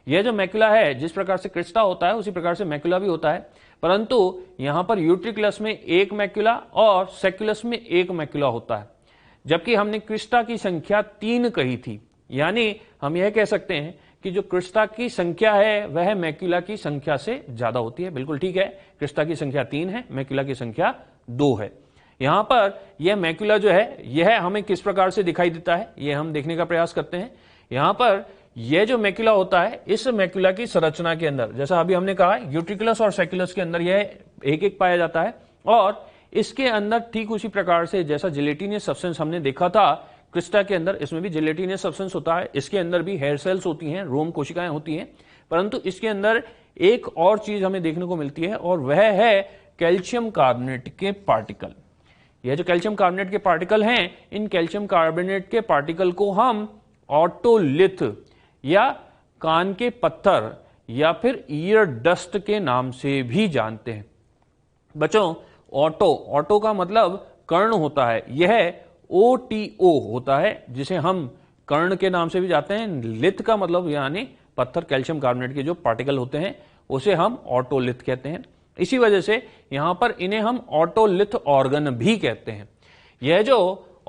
यह जो मैक्युला है, जिस प्रकार से क्रिस्टा होता है उसी प्रकार से मैक्युला भी होता है, परंतु यहां पर यूट्रिकुलस में एक मैक्युला और सेक्युलस में एक मैक्युला होता है, जबकि हमने क्रिस्टा की संख्या 3 कही थी। यानी हम यह कह सकते हैं कि जो क्रिस्टा की संख्या है वह मैक्युला की संख्या से ज्यादा होती है। बिल्कुल ठीक है, क्रिस्टा की संख्या 3 है, मैक्युला की संख्या 2 है। यहां पर यह मैक्युला जो है, यह हमें किस प्रकार से दिखाई देता है, यह हम देखने का प्रयास करते हैं। यहां पर यह जो मैक्युला होता है, इस मैक्युला की संरचना के अंदर, जैसा अभी हमने कहा, यूट्रिकुलस और सेक्युलस के अंदर यह एक एक पाया जाता है, और इसके अंदर ठीक उसी प्रकार से जैसा जिलेटिनियस सब्सटेंस हमने देखा था क्रिस्टा के अंदर, इसमें भी जिलेटिनियस सब्सटेंस होता है। इसके अंदर भी हेयर सेल्स होती हैं, रोम कोशिकाएं होती हैं, परंतु इसके अंदर एक और चीज हमें देखने को मिलती है और वह है कैल्शियम कार्बोनेट के पार्टिकल। यह जो कैल्शियम कार्बोनेट के पार्टिकल हैं, इन कैल्शियम कार्बोनेट के पार्टिकल को हम ऑटोलिथ या कान के पत्थर या फिर ईयर डस्ट के नाम से भी जानते हैं। बच्चों, ऑटो का मतलब कर्ण होता है, यह OTO होता है, जिसे हम कर्ण के नाम से भी जानते हैं। लिथ का मतलब यानी पत्थर, कैल्शियम कार्बोनेट के जो पार्टिकल होते हैं उसे हम ऑटोलिथ कहते हैं। इसी वजह से यहां पर इन्हें हम ऑटोलिथ ऑर्गन भी कहते हैं। यह जो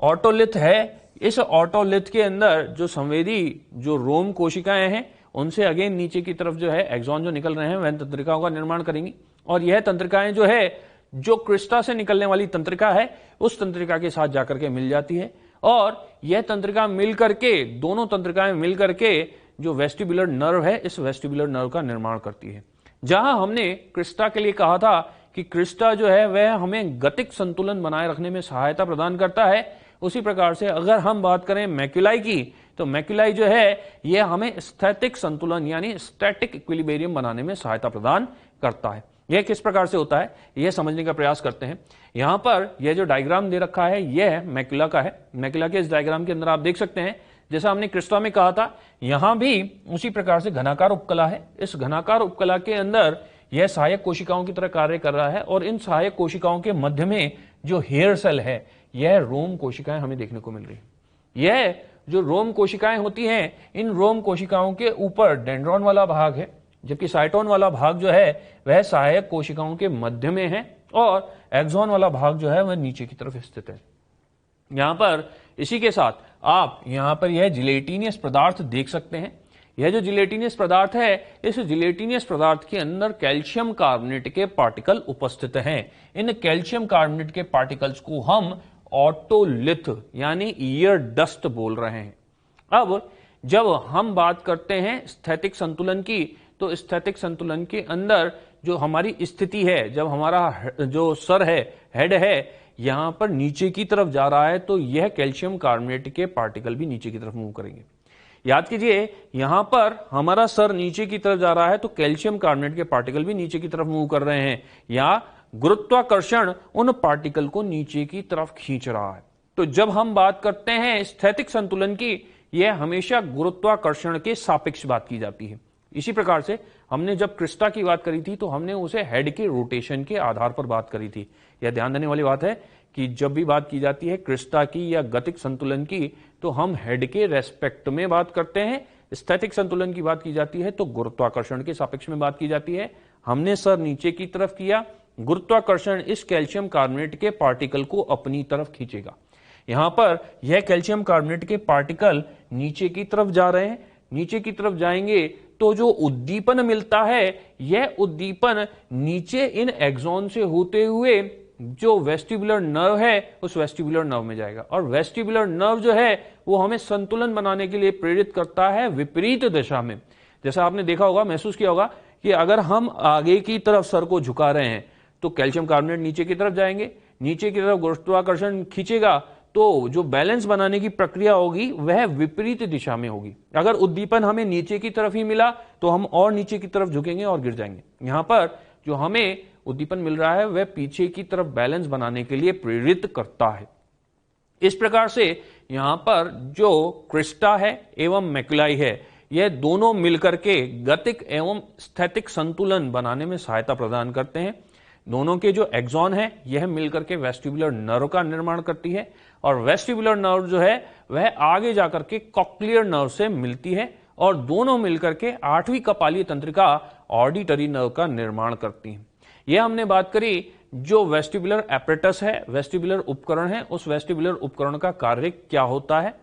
ऑटोलिथ है, इस ऑटोलिथ के अंदर जो संवेदी जो रोम कोशिकाएं हैं उनसे अगेन नीचे की तरफ जो है एक्सॉन जो निकल रहे हैं वह तंत्रिकाओं का निर्माण करेंगी, और यह तंत्रिकाएं जो है जो क्रिस्टा से निकलने वाली तंत्रिका है उस तंत्रिका के साथ जाकर के मिल जाती है, और यह तंत्रिका मिल करके, दोनों तंत्रिकाएं मिल करके जो वेस्टिबुलर नर्व है, इस वेस्टिबुलर नर्व का निर्माण करती है। जहां हमने क्रिस्टा के लिए कहा था कि क्रिस्टा जो है वह हमें गतिक संतुलन बनाए रखने में सहायता प्रदान करता है, उसी प्रकार से अगर हम बात करें मैक्युलाई की, तो मैक्युलाई जो है यह हमें स्थैतिक संतुलन यानी स्टैटिक इक्विलिब्रियम बनाने में सहायता प्रदान करता है। यह किस प्रकार से होता है यह समझने का प्रयास करते हैं। यहां पर यह जो डायग्राम दे रखा है यह मैक्युला का है। मैक्युला के इस डायग्राम के अंदर आप देख सकते हैं, जैसा हमने क्रिस्टा में कहा था, यहां भी उसी प्रकार से घनाकार उपकला है। इस घनाकार उपकला के अंदर यह सहायक कोशिकाओं की तरह कार्य कर रहा है, और इन सहायक कोशिकाओं के मध्य में जो हेयर सेल है, यह रोम कोशिकाएं हमें देखने को मिल रही है। यह जो रोम कोशिकाएं होती हैं, इन रोम कोशिकाओं के ऊपर डेंड्रॉन वाला भाग है, जबकि साइटोन वाला भाग जो है वह सहायक कोशिकाओं के मध्य में है, और एक्सॉन वाला भाग जो है वह नीचे की तरफ स्थित है। यहां पर इसी के साथ आप यहां पर यह जिलेटिनियस पदार्थ देख सकते हैं। यह जो जिलेटिनियस पदार्थ है, इस जिलेटिनियस पदार्थ के अंदर कैल्शियम कार्बोनेट के पार्टिकल उपस्थित हैं। इन कैल्शियम कार्बोनेट के पार्टिकल्स को हम ऑटोलिथ यानी ईयर डस्ट बोल रहे हैं। अब जब हम बात करते हैं स्थैतिक संतुलन की, तो स्थैतिक संतुलन के अंदर जो हमारी स्थिति है, जब हमारा जो सर है, हेड है, यहां पर नीचे की तरफ जा रहा है, तो यह कैल्शियम कार्बोनेट के पार्टिकल भी नीचे की तरफ मूव करेंगे। याद कीजिए, यहां पर हमारा सर नीचे की तरफ जा रहा है तो कैल्शियम कार्बोनेट के पार्टिकल भी नीचे की तरफ मूव कर रहे हैं, या गुरुत्वाकर्षण उन पार्टिकल को नीचे की तरफ खींच रहा है। तो जब हम बात करते हैं स्थैतिक संतुलन की, यह हमेशा गुरुत्वाकर्षण के सापेक्ष बात की जाती है। इसी प्रकार से हमने जब क्रिस्टा की बात करी थी तो हमने उसे हेड के रोटेशन के आधार पर बात करी थी। यह ध्यान देने वाली बात है कि जब भी बात की जाती है क्रिस्टा की या गतिक संतुलन की, तो हम हेड के रेस्पेक्ट में बात करते हैं। स्थैतिक संतुलन की बात की जाती है तो गुरुत्वाकर्षण के सापेक्ष में बात की जाती है। हमने सर नीचे की तरफ किया, गुरुत्वाकर्षण इस कैल्शियम कार्बोनेट के पार्टिकल को अपनी तरफ खींचेगा। यहां पर यह कैल्शियम कार्बोनेट के पार्टिकल नीचे की तरफ जा रहे हैं। नीचे की तरफ जाएंगे तो जो उद्दीपन मिलता है, यह उद्दीपन नीचे इन एक्सॉन से होते हुए जो वेस्टिबुलर नर्व है उस वेस्टिबुलर नर्व में जाएगा, और वेस्टिबुलर नर्व जो है वो हमें संतुलन बनाने के लिए प्रेरित करता है विपरीत दिशा में। जैसा आपने देखा होगा, महसूस किया होगा कि अगर हम आगे की तरफ सर को झुका रहे हैं तो कैल्शियम कार्बोनेट नीचे की तरफ जाएंगे, नीचे की तरफ गुरुत्वाकर्षण खींचेगा, तो जो बैलेंस बनाने की प्रक्रिया होगी वह विपरीत दिशा में होगी। अगर उद्दीपन हमें नीचे की तरफ ही मिला तो हम और नीचे की तरफ झुकेंगे और गिर जाएंगे। यहां पर जो हमें उद्दीपन मिल रहा है वह पीछे की तरफ बैलेंस बनाने के लिए प्रेरित करता है। इस प्रकार से यहां पर जो क्रिस्टा है एवं मैक्युलाई है, यह दोनों मिलकर के गतिक एवं स्थैतिक संतुलन बनाने में सहायता प्रदान करते हैं। दोनों के जो एक्सॉन है यह मिलकर के वेस्टिबुलर नर्व का निर्माण करती है, और वेस्टिबुलर नर्व जो है वह आगे जाकर के कॉक्लियर नर्व से मिलती है, और दोनों मिलकर के 8वीं कपालीय तंत्रिका ऑडिटरी नर्व का निर्माण करती हैं। यह हमने बात करी जो वेस्टिबुलर एपरेटस है, वेस्टिबुलर उपकरण है, उस वेस्टिबुलर उपकरण का कार्य क्या होता है।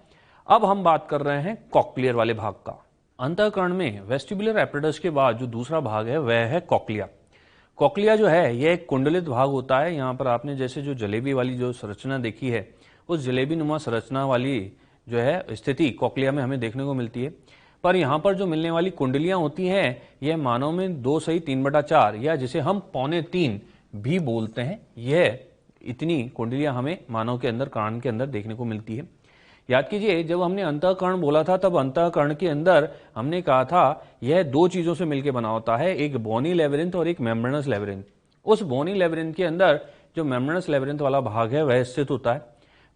अब हम बात कर रहे हैं कॉक्लियर वाले भाग का। अंतःकरण में वेस्टिबुलर एपरेटस के बाद जो दूसरा भाग है वह है कॉक्लिया। कॉक्लिया जो है यह एक कुंडलित भाग होता है। यहाँ पर आपने जैसे जो जलेबी वाली जो संरचना देखी है, उस जलेबी नुमा संरचना वाली जो है स्थिति कॉक्लिया में हमें देखने को मिलती है। पर यहाँ पर जो मिलने वाली कुंडलियां होती हैं, यह मानव में 2 सही 3/4 या जिसे हम 2.25 भी बोलते हैं, यह इतनी कुंडलियां हमें मानव के अंदर, कान के अंदर देखने को मिलती है। याद कीजिए, जब हमने अंतःकरण बोला था तब अंतःकरण के अंदर हमने कहा था यह 2 चीजों से मिलकर बना होता है, एक बोनी लेबिरिंथ और एक मेम्ब्रेनस लेबिरिंथ। उस बोनी लेबिरिंथ के अंदर जो मेम्ब्रेनस लेबिरिंथ वाला भाग है वह स्थित होता है।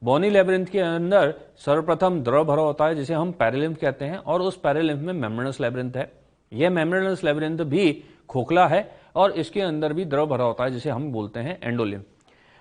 बोनी लेब्रिंथ के अंदर सर्वप्रथम द्रव भरा होता है जिसे हम पेरिलिम्फ कहते हैं, और उस पेरिलिम्फ में मेम्ब्रेनस लेब्रिंथ है। यह मेम्ब्रेनस लेब्रिंथ भी खोखला है और इसके अंदर भी द्रव भरा होता है जिसे हम बोलते हैं एंडोलिम्फ।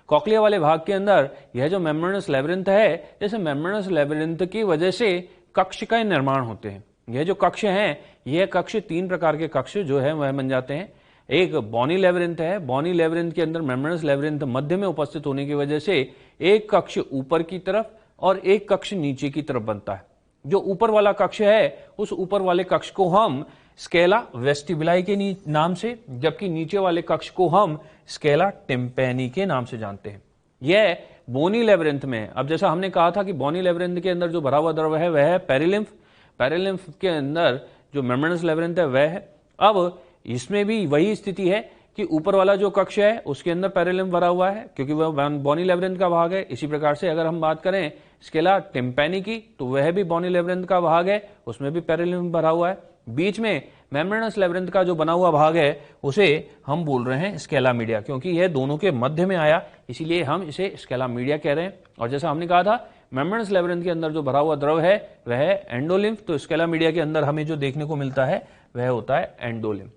कॉक्लिया वाले भाग के अंदर यह जो मेम्ब्रेनस लेब्रिंथ है, इस मेम्ब्रेनस लेब्रिंथ की वजह से कक्ष का निर्माण होते हैं। यह जो कक्ष हैं, यह कक्ष 3 प्रकार के कक्ष जो है वह बन जाते हैं। एक बोनी लेब्रिंथ है। बोनी लेब्रिंथ के अंदर मेम्ब्रेनस लेब्रिंथ मध्य में उपस्थित होने की वजह से एक कक्ष ऊपर की तरफ और एक कक्ष नीचे की तरफ बनता है। जो ऊपर वाला कक्ष है, उस ऊपर वाले कक्ष को हम स्केला वेस्टिबुलाई के नाम से, जबकि नीचे वाले कक्ष को हम स्केला टिम्पैनी के नाम से जानते हैं। यह बोनी लेब्रिंथ में, अब जैसा हमने कहा था कि बोनी लेब्रिंथ के अंदर जो भरा हुआ द्रव है वह है पेरिलिम्फ। पेरिलिम्फ के अंदर जो मेम्ब्रेनस लेब्रिंथ है वह है। अब इसमें भी वही स्थिति है कि ऊपर वाला जो कक्ष है उसके अंदर पेरिलिम्फ भरा हुआ है क्योंकि वह बोनी लेब्रिंथ का भाग है। इसी प्रकार से अगर हम बात करें स्केला टिम्पैनी की, तो वह भी बोनी लेब्रिंथ का भाग है, उसमें भी पेरिलिम्फ भरा हुआ है। बीच में मेम्ब्रेनस लेब्रिंथ का जो बना हुआ भाग है उसे हम बोल रहे हैं स्केला मीडिया, क्योंकि यह दोनों के मध्य में आया, इसीलिए हम इसे स्केला मीडिया कह रहे हैं। और जैसा हमने कहा था, मेम्ब्रेनस लेब्रिंथ के अंदर जो भरा हुआ द्रव है वह है एंडोलिम्फ, तो स्केला मीडिया के अंदर हमें जो देखने को मिलता है वह होता है एंडोलिम्फ।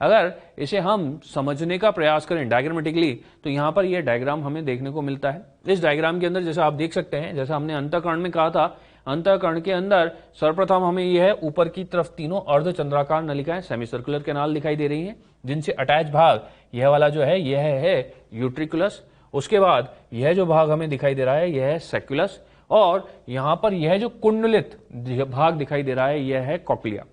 अगर इसे हम समझने का प्रयास करें डायग्रामेटिकली, तो यहां पर यह डायग्राम हमें देखने को मिलता है। इस डायग्राम के अंदर जैसा आप देख सकते हैं, जैसा हमने अंतःकरण में कहा था, अंतःकरण के अंदर सर्वप्रथम हमें यह ऊपर की तरफ 3 अर्धचंद्राकार नलिकाएं सेमी सर्कुलर कैनाल दिखाई दे रही हैं, जिनसे अटैच भाग यह वाला जो है यह है यूट्रिकुलस। उसके बाद यह जो भाग हमें दिखाई दे रहा है यह है सेक्युलस, और यहां पर यह जो कुंडलित भाग दिखाई दे रहा है यह है कॉक्लिया।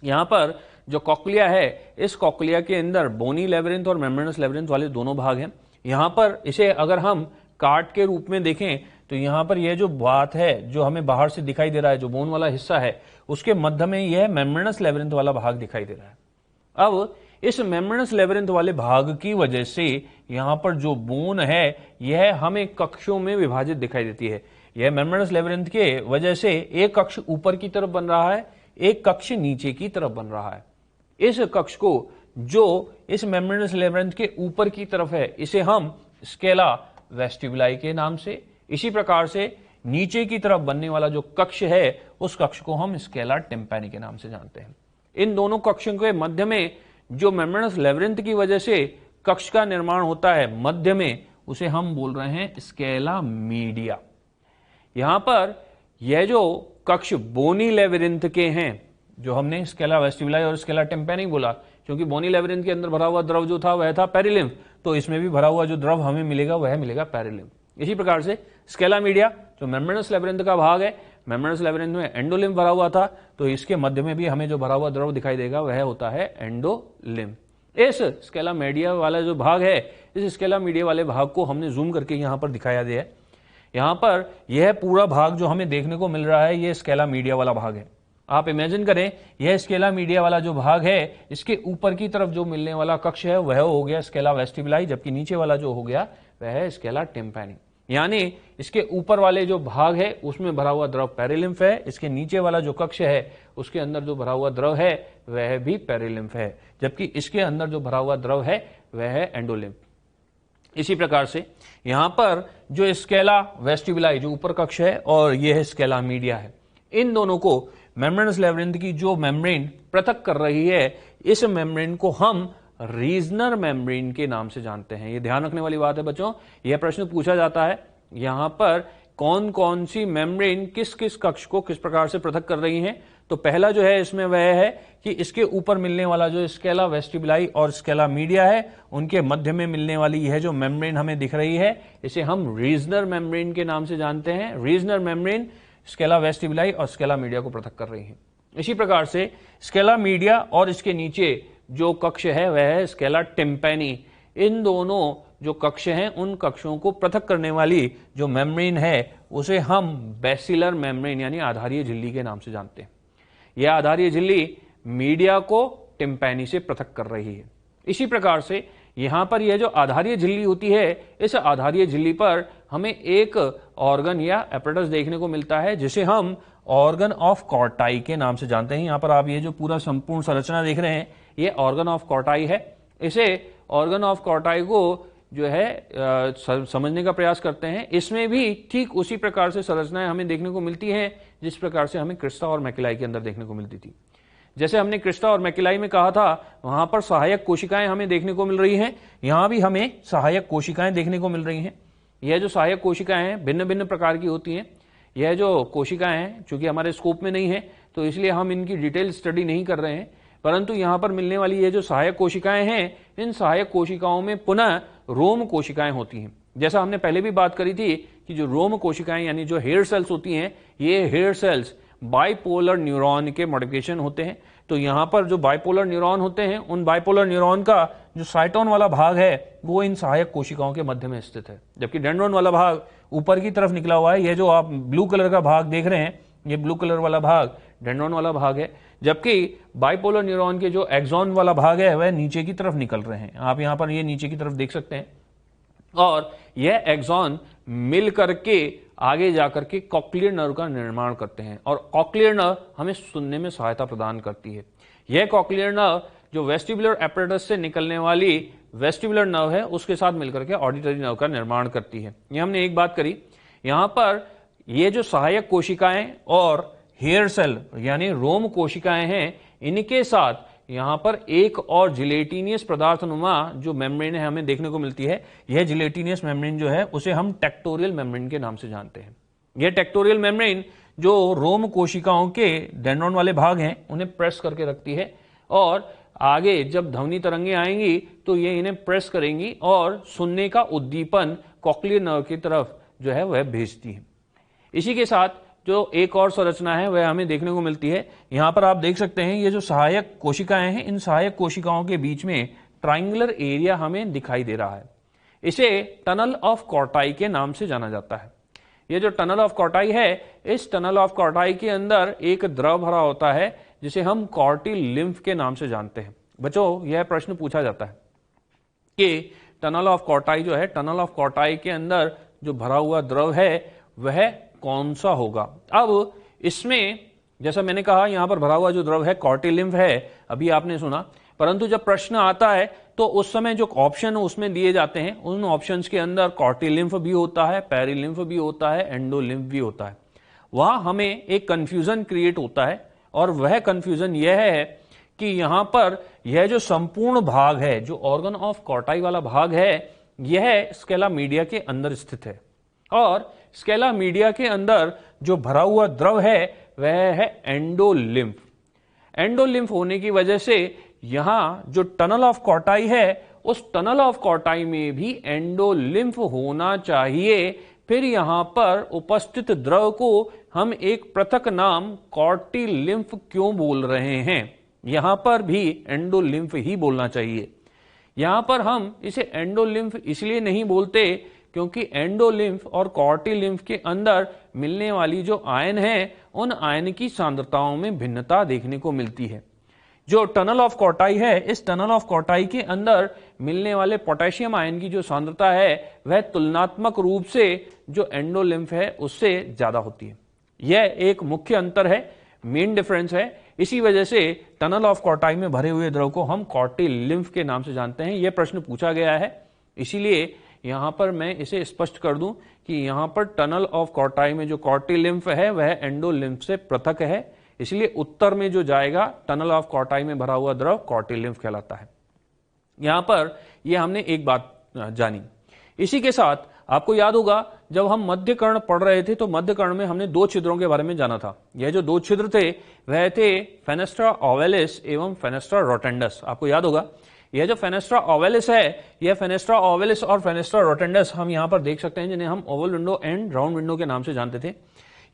यहां पर जो कॉक्लिया है, इस कॉक्लिया के अंदर बोनी लेब्रिंथ और मेम्ब्रेनस लेब्रिंथ वाले दोनों भाग हैं। यहां पर इसे अगर हम कार्ड के रूप में देखें तो यहां पर यह जो बात है जो हमें बाहर से दिखाई दे रहा है, जो बोन वाला हिस्सा है, उसके मध्य में यह मेम्ब्रेनस लेब्रिंथ वाला भाग दिखाई दे रहा है। अब इस मेम्ब्रेनस लेब्रिंथ वाले भाग की वजह से यहां पर जो बोन है यह हमें कक्षों में विभाजित दिखाई देती है। यह मेम्ब्रेनस लेब्रिंथ के वजह से एक कक्ष ऊपर की तरफ बन रहा है, एक कक्ष नीचे की तरफ बन रहा है। इस कक्ष को जो इस मेम्ब्रेनस लेब्रिंथ के ऊपर की तरफ है, इसे हम स्केला वेस्टिबुलाई के नाम से, इसी प्रकार से नीचे की तरफ बनने वाला जो कक्ष है उस कक्ष को हम स्केला टिम्पैनी के नाम से जानते हैं। इन दोनों कक्षों के मध्य में जो मेम्ब्रेनस लेब्रिंथ की वजह से कक्ष का निर्माण होता है मध्य में, उसे हम बोल रहे हैं स्केला मीडिया। यहां पर यह जो कक्ष बोनी लेब्रिंथ के हैं, जो हमने स्केला वेस्टिबुलाई और स्केला टिम्पैनी बोला, क्योंकि बोनी लेब्रिंथ के अंदर भरा हुआ द्रव जो था वह था पेरिलिम्फ, तो इसमें भी भरा हुआ जो द्रव हमें मिलेगा वह मिलेगा पेरिलिम्फ। इसी प्रकार से स्केला मीडिया जो मेम्ब्रेनस लेब्रिंथ का भाग है, मेम्ब्रेनस लेब्रिंथ में एंडोलिम्फ भरा हुआ था, तो इसके मध्य में भी हमें जो भरा हुआ द्रव दिखाई देगा वह होता है एंडोलिम्फ। इस स्केला मीडिया वाला जो भाग है, इस स्केला मीडिया वाले भाग को हमने जूम करके यहां पर दिखाया गया है। यहां पर यह पूरा भाग जो हमें देखने को मिल रहा है यह स्केला मीडिया वाला भाग है। आप इमेजिन करें, यह स्केला मीडिया वाला जो भाग है, इसके ऊपर की तरफ जो मिलने वाला कक्ष है वह हो गया स्केला वेस्टिबुलाई, जबकि नीचे वाला जो हो गया वह है स्केला टिम्पैनी। यानी इसके ऊपर वाले जो भाग है उसमें भरा हुआ द्रव पेरिलिम्फ है, इसके नीचे वाला जो कक्ष है उसके अंदर जो भरा हुआ द्रव है वह भी पेरिलिम्फ है, जबकि इसके अंदर जो भरा हुआ द्रव है वह है एंडोलिम्फ। इसी प्रकार से यहां पर जो स्केला वेस्टिबुलाई जो ऊपर कक्ष है और यह स्केला मीडिया है, इन दोनों को मेम्ब्रेनस लेब्रिंथ की जो मेम्ब्रेन पृथक कर रही है, इस मेम्ब्रेन को हम रीजनर मेम्ब्रेन के नाम से जानते हैं। ये ध्यान रखने वाली बात है बच्चों, यह प्रश्न पूछा जाता है यहां पर कौन कौन सी मेम्ब्रेन किस किस कक्ष को किस प्रकार से पृथक कर रही हैं। तो पहला जो है इसमें वह है कि इसके ऊपर मिलने वाला जो स्केला वेस्टिबुलाई और स्केला मीडिया है, उनके मध्य में मिलने वाली यह जो मेम्ब्रेन हमें दिख रही है, इसे हम रीजनर मेम्ब्रेन के नाम से जानते हैं। रीजनर मेम्ब्रेन स्केला वेस्टिबुलाई और स्केला मीडिया को पृथक कर रही है। इसी प्रकार से स्केला मीडिया और इसके नीचे जो कक्ष है वह है स्केला टिम्पैनी। इन दोनों जो कक्ष हैं उन कक्षों को पृथक करने वाली जो मेम्ब्रेन है उसे हम बेसिलर मेम्ब्रेन यानी आधारीय झिल्ली के नाम से जानते हैं। यह आधारीय झिल्ली मीडिया को टिम्पैनी से पृथक कर रही है। इसी प्रकार से यहां पर यह जो आधारीय झिल्ली होती है, इस आधारीय झिल्ली पर हमें एक ऑर्गन या एपरेटस देखने को मिलता है जिसे हम ऑर्गन ऑफ कॉर्टाई के नाम से जानते हैं। यहां पर आप ये जो पूरा संपूर्ण संरचना देख रहे हैं ये ऑर्गन ऑफ कॉर्टाई है। इसे ऑर्गन ऑफ कॉर्टाई को जो है समझने का प्रयास करते हैं। इसमें भी ठीक उसी प्रकार से संरचनाएं हमें देखने को मिलती हैं जिस प्रकार से हमें क्रिस्टा और मैकेलाई के अंदर देखने को मिलती थी। जैसे हमने क्रिस्टा और मैकेलाई में कहा था, वहां पर सहायक कोशिकाएं हमें देखने को मिल रही हैं, यहां भी हमें सहायक कोशिकाएं देखने को मिल रही हैं। यह जो सहायक कोशिकाएं हैं भिन्न भिन्न प्रकार की होती हैं। यह जो कोशिकाएं हैं चूंकि हमारे स्कोप में नहीं है तो इसलिए हम इनकी डिटेल स्टडी नहीं कर रहे हैं, परंतु यहां पर मिलने वाली ये जो सहायक कोशिकाएं हैं, इन सहायक कोशिकाओं में पुनः रोम कोशिकाएं होती हैं। जैसा हमने पहले भी बात करी थी कि जो रोम कोशिकाएं यानी जो हेयर सेल्स होती हैं, ये हेयर सेल्स बाइपोलर न्यूरॉन के मॉडिफिकेशन होते हैं। तो यहां पर जो बाइपोलर न्यूरॉन होते हैं, उन बाइपोलर न्यूरॉन का जो साइटोन वाला भाग है वो इन सहायक कोशिकाओं के मध्य में स्थित है, जबकि डेंड्रॉन वाला भाग ऊपर की तरफ निकला हुआ है। ये जो आप ब्लू कलर का भाग देख रहे हैं, ये ब्लू कलर वाला भाग डेंड्रॉन वाला भाग है, जबकि बाइपोलर न्यूरॉन के जो एक्सॉन वाला भाग है वह नीचे की तरफ निकल रहे हैं। आप यहां पर ये नीचे की तरफ देख सकते हैं, और यह एक्सॉन मिल करके आगे जाकर के कॉक्लियर नर्व का निर्माण करते हैं, और कॉक्लियर नर्व हमें सुनने में सहायता प्रदान करती है। यह कॉक्लियर नर्व जो वेस्टिबुलर एपरेटस से निकलने वाली वेस्टिबुलर नर्व है उसके साथ मिलकर के ऑडिटरी नर्व का निर्माण करती है। ये हमने एक बात करी। यहां पर ये जो सहायक कोशिकाएं और हेयर सेल यानी रोम कोशिकाएं हैं, इनके साथ यहां पर एक और जिलेटिनियस पदार्थनुमा जो मेम्ब्रेन है हमें देखने को मिलती है। यह जिलेटिनियस मेम्ब्रेन जो है उसे हम टेक्टोरियल मेम्ब्रेन के नाम से जानते हैं। यह टेक्टोरियल मेम्ब्रेन जो रोम कोशिकाओं के डेंड्रॉन वाले भाग हैं उन्हें प्रेस करके रखती है, और आगे जब ध्वनि तरंगें आएंगी तो ये इन्हें प्रेस करेंगी और सुनने का उद्दीपन कॉक्लियर नर्व की तरफ जो है वह भेजती है। इसी के साथ जो एक और संरचना है वह हमें देखने को मिलती है। यहां पर आप देख सकते हैं ये जो सहायक कोशिकाएं हैं, इन सहायक कोशिकाओं के बीच में ट्राइंगुलर एरिया हमें दिखाई दे रहा है। इसे टनल ऑफ कॉर्टाई के नाम से जाना जाता है। ये जो टनल ऑफ कॉर्टाई है, इस टनल ऑफ कॉर्टाई के अंदर एक द्रव भरा होता है जिसे हम कॉर्टिल लिम्फ के नाम से जानते हैं। बच्चों, यह प्रश्न पूछा जाता है कि टनल ऑफ कॉर्टाई जो है, टनल ऑफ कॉर्टाई के अंदर जो भरा हुआ द्रव है वह कौन सा होगा। अब इसमें जैसा मैंने कहा यहां पर भरा हुआ जो द्रव है कॉर्टिल लिम्फ है, अभी आपने सुना, परंतु जब प्रश्न आता है तो उस समय जो ऑप्शन उसमें दिए जाते हैं, उन ऑप्शंस के अंदर कॉर्टिल लिम्फ भी होता है, पेरी लिम्फ भी होता है, एंडो लिम्फ भी होता है। वहां हमें एक कंफ्यूजन क्रिएट होता है, और वह कंफ्यूजन यह है कि यहां पर यह जो संपूर्ण भाग है, जो ऑर्गन ऑफ कॉर्टाई वाला भाग है, यह स्केला मीडिया के अंदर स्थित है, और स्केला मीडिया के अंदर जो भरा हुआ द्रव है वह है एंडोलिम्फ। एंडोलिम्फ होने की वजह से यहां जो टनल ऑफ कॉर्टाई है, उस टनल ऑफ कॉर्टाई में भी एंडोलिम्फ होना चाहिए। फिर यहां पर उपस्थित द्रव को हम एक पृथक नाम कॉर्टिल लिम्फ क्यों बोल रहे हैं, यहां पर भी एंडोलिम्फ ही बोलना चाहिए। यहां पर हम इसे एंडोलिम्फ इसलिए नहीं बोलते क्योंकि एंडोलिम्फ और कॉर्टिल लिम्फ के अंदर मिलने वाली जो आयन है, उन आयन की सांद्रताओं में भिन्नता देखने को मिलती है। जो टनल ऑफ कॉर्टाई है, इस टनल ऑफ कॉर्टाई के अंदर मिलने वाले पोटेशियम आयन की जो सांद्रता है वह तुलनात्मक रूप से जो एंडोलिम्फ है उससे ज्यादा होती है। यह एक मुख्य अंतर है, मेन डिफरेंस है। इसी वजह से टनल ऑफ कॉर्टाई में भरे हुए द्रव को हम कॉर्टिल लिम्फ के नाम से जानते हैं। यह प्रश्न पूछा गया है, इसीलिए यहां पर मैं इसे स्पष्ट कर दूं कि यहां पर टनल ऑफ कॉर्टाई में जो कॉर्टिल लिम्फ है वह एंडोलिम्फ से पृथक है, इसलिए उत्तर में जो जाएगा टनल ऑफ कॉर्टाई में भरा हुआ द्रव कॉर्टिल लिम्फ कहलाता है। यहां पर यह हमने एक बात जानी। इसी के साथ आपको याद होगा जब हम मध्य कर्ण पढ़ रहे थे तो मध्य कर्ण में हमने दो छिद्रों के बारे में जाना था। यह जो दो छिद्र थे वह थे फेनेस्ट्रा ओवेलिस एवं फेनेस्ट्रा रोटेंडस। आपको याद होगा यह जो फेनेस्ट्रा ओवेलिस है, यह फेनेस्ट्रा ओवेलिस और फेनेस्ट्रा रोटेंडस हम यहां पर देख सकते हैं, जिन्हें हम Oval window and round window के नाम से जानते थे।